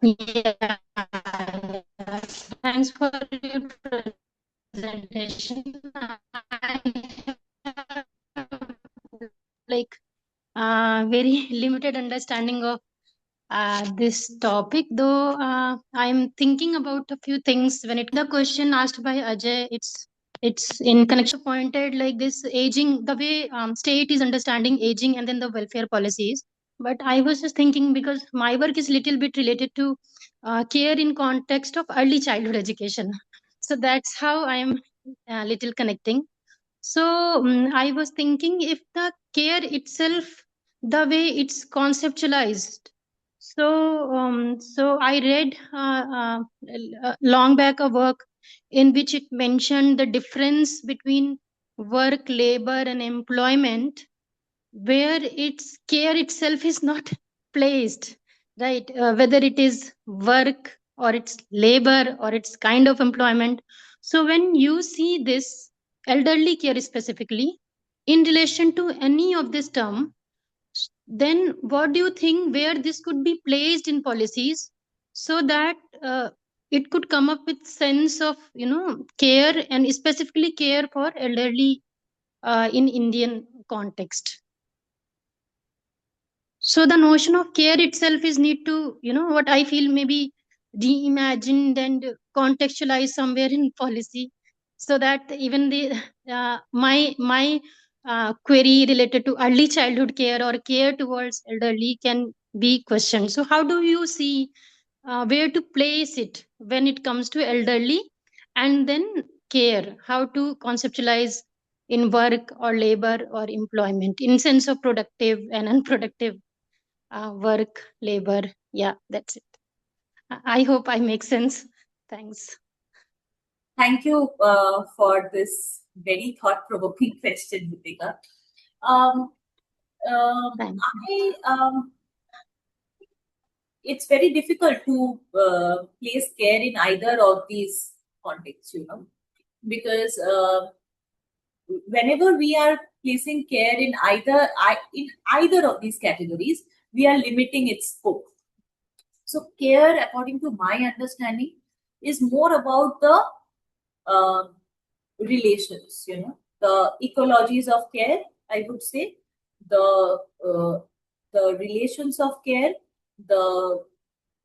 Yeah. Thanks for your presentation. I have like very limited understanding of this topic, though I'm thinking about a few things when it the question asked by Ajay, it's in connection pointed like this aging, the way state is understanding aging and then the welfare policies. But I was just thinking because my work is little bit related to care in context of early childhood education. So that's how I am little connecting. So I was thinking if the care itself, the way it's conceptualized. So I read long back a work in which it mentioned the difference between work, labor, and employment, where its care itself is not placed, right? Whether it is work or it's labor or it's kind of employment. So when you see this elderly care specifically in relation to any of this term, then what do you think where this could be placed in policies so that it could come up with sense of care and specifically care for elderly in Indian context? So the notion of care itself is need to what I feel maybe reimagined and contextualized somewhere in policy, so that even the my query related to early childhood care or care towards elderly can be questioned. So how do you see where to place it when it comes to elderly, and then care, how to conceptualize in work or labor or employment in sense of productive and unproductive work, labor. Yeah, that's it. I hope I make sense. Thanks. Thank you for this very thought-provoking question, Deepika. Thanks. It's very difficult to place care in either of these contexts, because whenever we are placing care in either of these categories, we are limiting its scope. So care, according to my understanding, is more about the relations, the ecologies of care, I would say, the relations of care, the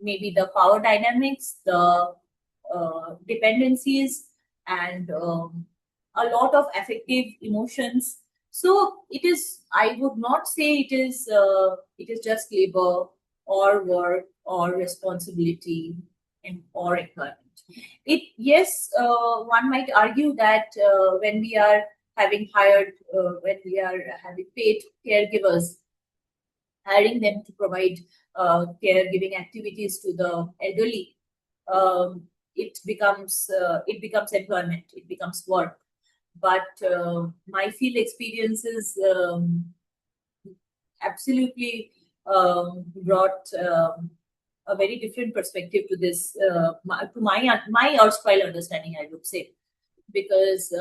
maybe the power dynamics, the dependencies, and a lot of affective emotions. So it is. I would not say it is. It is just labor or work or responsibility and or employment. It yes, one might argue that when we are having hired, when we are having paid caregivers, hiring them to provide caregiving activities to the elderly, it becomes employment, it becomes work. But my field experience is absolutely brought a very different perspective to this, to my erstwhile understanding, I would say, because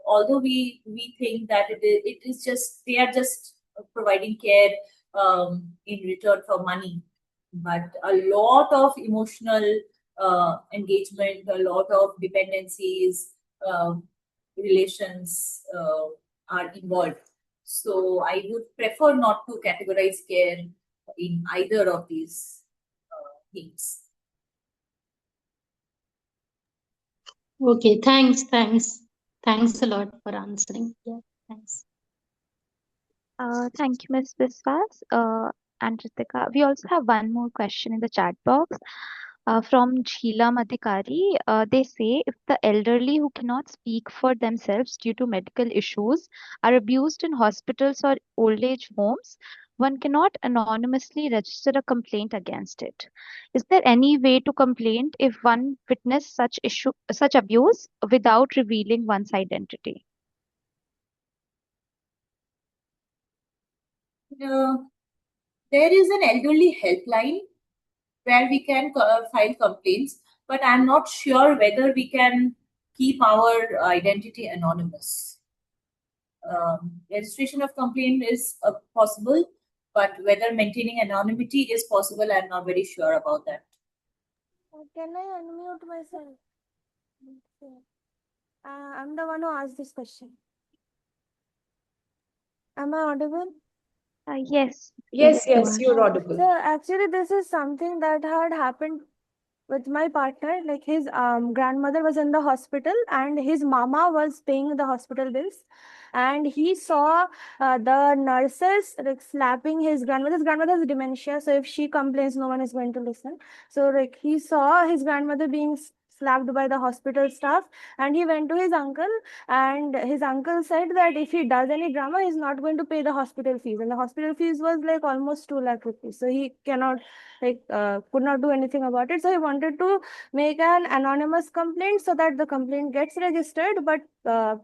although we think that it is just they are just providing care in return for money, but a lot of emotional engagement, a lot of dependencies, relations are involved. So I would prefer not to categorize care in either of these things. Okay, thanks a lot for answering. Yeah, thanks. Thank you, Ms. Biswas and Ritika. We also have one more question in the chat box from Jhila Madhikari. They say if the elderly who cannot speak for themselves due to medical issues are abused in hospitals or old age homes, one cannot anonymously register a complaint against it. Is there any way to complain if one witnessed such abuse without revealing one's identity? There is an elderly helpline where we can file complaints, but I'm not sure whether we can keep our identity anonymous. Registration of complaint is possible, but whether maintaining anonymity is possible, I'm not very sure about that. Can I unmute myself? I'm the one who asked this question. Am I audible? Yes, Yes, you yes, are. you're audible. So actually, this is something that had happened with my partner. Like his grandmother was in the hospital, and his mama was paying the hospital bills, and he saw the nurses like slapping his grandmother. His grandmother has dementia, so if she complains, no one is going to listen. So like he saw his grandmother being slapped by the hospital staff, and he went to his uncle, and his uncle said that if he does any drama, he's not going to pay the hospital fees, and the hospital fees was like almost 2 lakh rupees, so he cannot could not do anything about it. So he wanted to make an anonymous complaint so that the complaint gets registered, but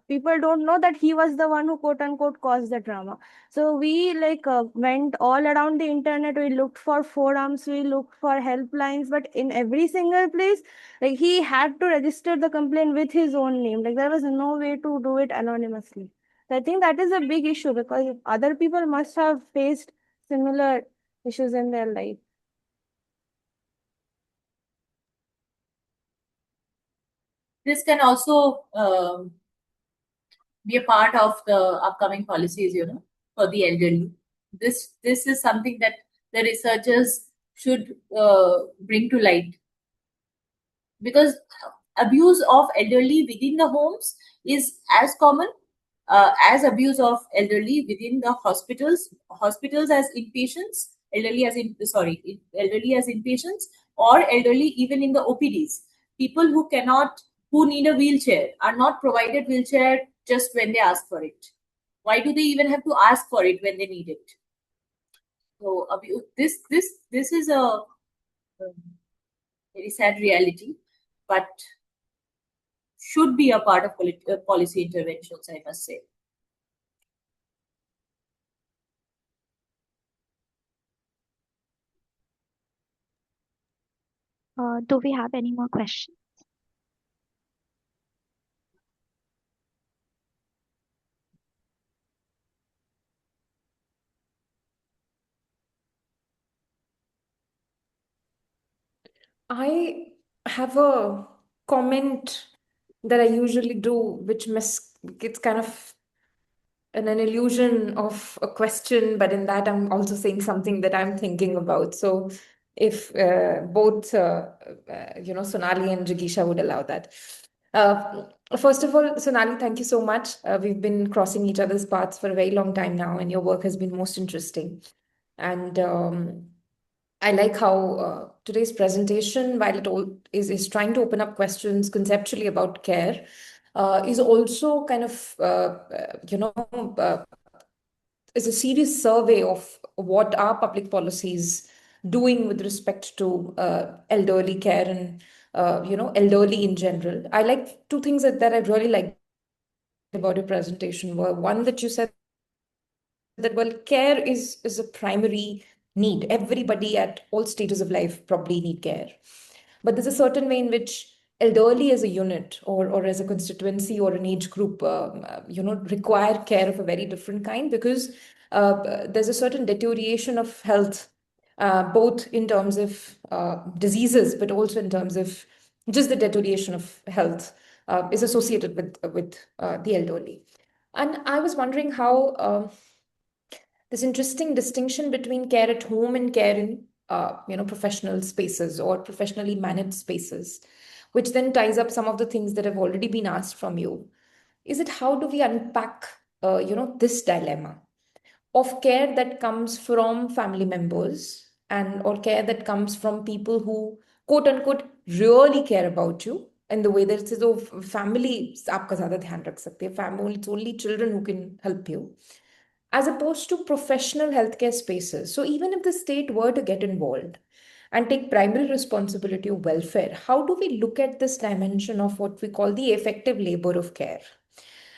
people don't know that he was the one who quote unquote caused the drama. So we went all around the internet. We looked for forums, we looked for helplines, but in every single place, like he had to register the complaint with his own name. Like there was no way to do it anonymously. So I think that is a big issue because other people must have faced similar issues in their life. This can also be a part of the upcoming policies, for the elderly. This is something that the researchers should bring to light, because abuse of elderly within the homes is as common as abuse of elderly within the hospitals as inpatients, elderly as inpatients, or elderly even in the OPDs. People who need a wheelchair are not provided wheelchair just when they ask for it. Why do they even have to ask for it when they need it? So this is a very sad reality, but should be a part of policy interventions, I must say. Do we have any more questions? I have a comment that I usually do, which it's kind of an illusion of a question, but in that I'm also saying something that I'm thinking about. So if both Sonali and Jigisha would allow that. First of all, Sonali, thank you so much. We've been crossing each other's paths for a very long time now, and your work has been most interesting. And I like how today's presentation, while it all is trying to open up questions conceptually about care, is also kind of is a serious survey of what are public policies doing with respect to elderly care and elderly in general. I like two things that I really liked about your presentation were one that you said that well care is a primary need. Everybody at all stages of life probably need care, but there's a certain way in which elderly as a unit or as a constituency or an age group require care of a very different kind, because there's a certain deterioration of health, both in terms of diseases but also in terms of just the deterioration of health is associated with the elderly. And I was wondering how this interesting distinction between care at home and care in professional spaces or professionally managed spaces, which then ties up some of the things that have already been asked from you. Is it how do we unpack this dilemma of care that comes from family members and or care that comes from people who quote unquote really care about you in the way that it says, oh, family आपका ज़्यादा ध्यान रख सकते हैं, family, it's only children who can help you, as opposed to professional healthcare spaces. So even if the state were to get involved and take primary responsibility of welfare, how do we look at this dimension of what we call the effective labor of care?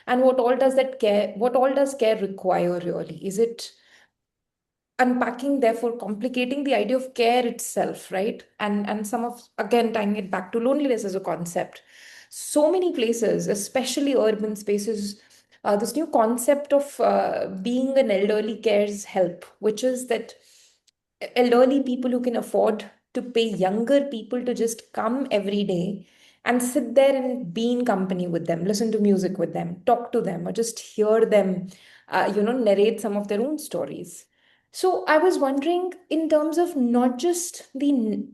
And what all does care require really? Is it unpacking, therefore complicating the idea of care itself, right? And some of, again, tying it back to loneliness as a concept. So many places, especially urban spaces, this new concept of being an elderly cares help, which is that elderly people who can afford to pay younger people to just come every day and sit there and be in company with them, listen to music with them, talk to them, or just hear them, narrate some of their own stories. So I was wondering, in terms of not just the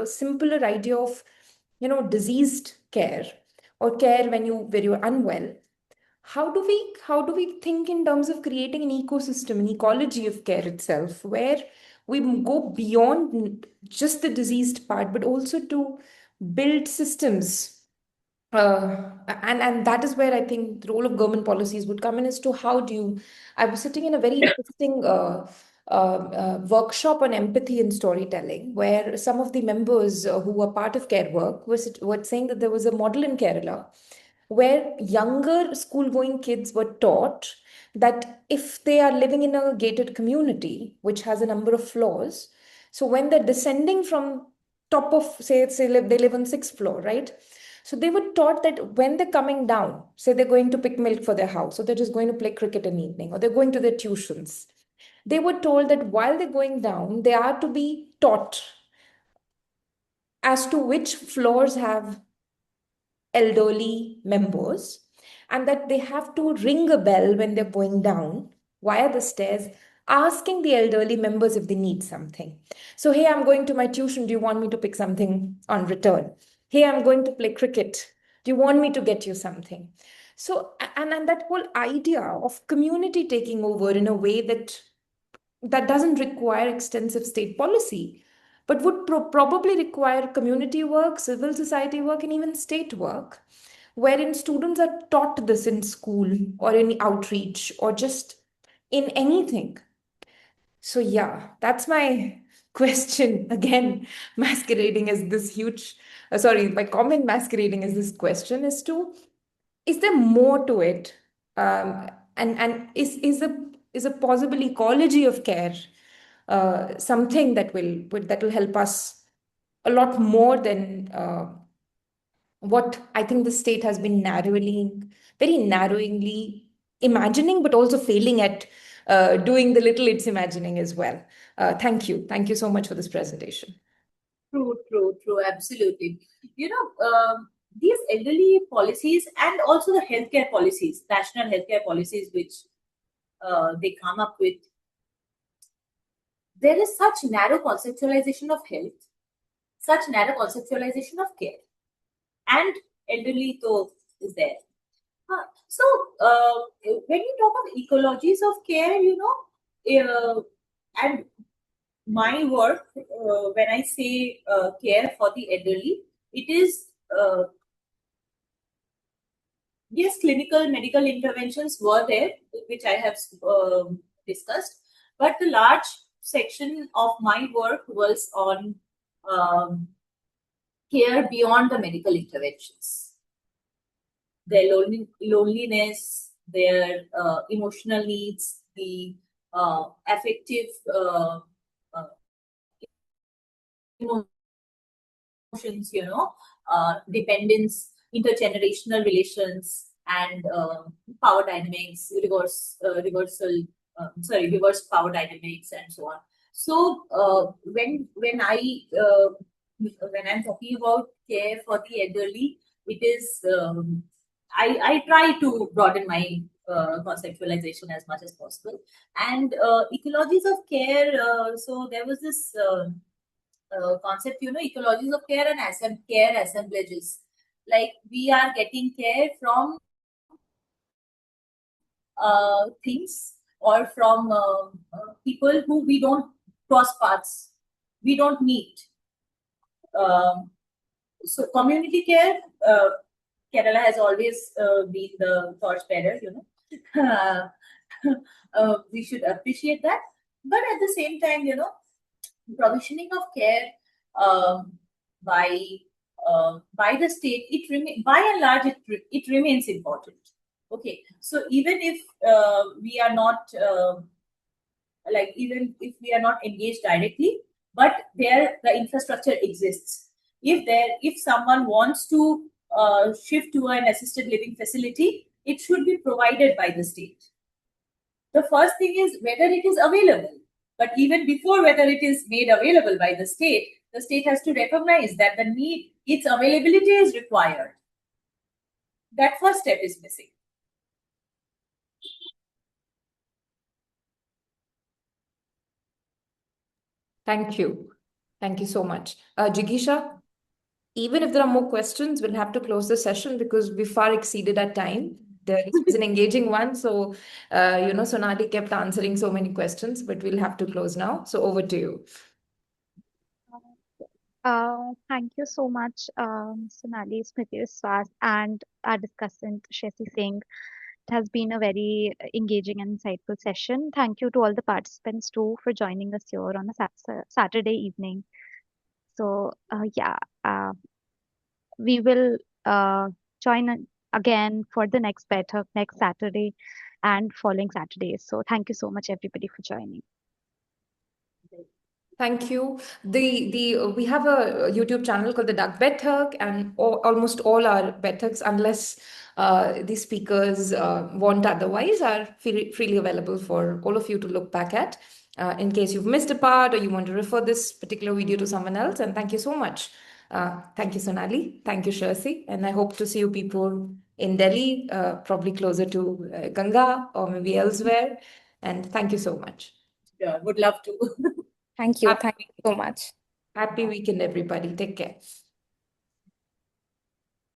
simpler idea of, diseased care or care when you're unwell, how do we think in terms of creating an ecosystem, an ecology of care itself, where we go beyond just the diseased part, but also to build systems, and that is where I think the role of government policies would come in, as to how do you. I was sitting in a very interesting workshop on empathy and storytelling, where some of the members who were part of care work were saying that there was a model in Kerala where younger school going kids were taught that if they are living in a gated community which has a number of floors, so when they're descending from top of, they live on sixth floor, right? So they were taught that when they're coming down, say they're going to pick milk for their house, or they're just going to play cricket in the evening, or they're going to their tuitions, they were told that while they're going down, they are to be taught as to which floors have elderly members, and that they have to ring a bell when they're going down via the stairs, asking the elderly members if they need something. So, hey, I'm going to my tuition. Do you want me to pick something on return? Hey, I'm going to play cricket. Do you want me to get you something? So, and that whole idea of community taking over in a way that doesn't require extensive state policy, but would probably require community work, civil society work, and even state work, wherein students are taught this in school or in outreach or just in anything. So, yeah, that's my question. Again, masquerading as this huge, my comment masquerading as this question as to, is there more to it? And is a possible ecology of care something that will help us a lot more than what I think the state has been very narrowingly imagining, but also failing at doing the little it's imagining as well. Thank you so much for this presentation. True, absolutely. These elderly policies and also the healthcare policies, national healthcare policies, which they come up with, there is such narrow conceptualization of health, such narrow conceptualization of care, and elderly though is there. So when you talk of ecologies of care, and my work, when I say care for the elderly, it is yes, clinical medical interventions were there, which I have discussed, but the large section of my work was on care beyond the medical interventions. Their loneliness, their emotional needs, the affective emotions, dependence, intergenerational relations, and power dynamics, reverse power dynamics, and so on. So when I'm talking about care for the elderly, it is I try to broaden my conceptualization as much as possible. And ecologies of care. So there was this concept, ecologies of care and care assemblages. Like we are getting care from things or from people who we don't cross paths, we don't meet. So community care, Kerala has always been the torchbearer, we should appreciate that. But at the same time, provisioning of care by the state, by and large, it remains important. Okay, so even if we are not even if we are not engaged directly, but there the infrastructure exists. If someone wants to shift to an assisted living facility, it should be provided by the state. The first thing is whether it is available. But even before whether it is made available by the state, the state has to recognize that the need, its availability is required. That first step is missing. Thank you. Thank you so much. Jigisha, even if there are more questions, we'll have to close the session because we far exceeded our time. This was an engaging one. So, Sonali kept answering so many questions, but we'll have to close now. So over to you. Thank you so much, Sonali, Smriti, Biswas, and our discussant, Shreyasi Singh. It has been a very engaging and insightful session. Thank you to all the participants too for joining us here on a Saturday evening. So, we will join again for the next Baithak next Saturday and following Saturdays. So, thank you so much, everybody, for joining. Thank you. We have a YouTube channel called TheDaak Baithak, and almost all our Baithaks, unless the speakers want otherwise, are freely available for all of you to look back at. In case you've missed a part or you want to refer this particular video to someone else. And thank you so much. Thank you, Sonali. Thank you, Shreyasi. And I hope to see you people in Delhi, probably closer to Ganga or maybe elsewhere. And thank you so much. Yeah, would love to. Thank you. Thank you so much. Happy weekend, everybody. Take care.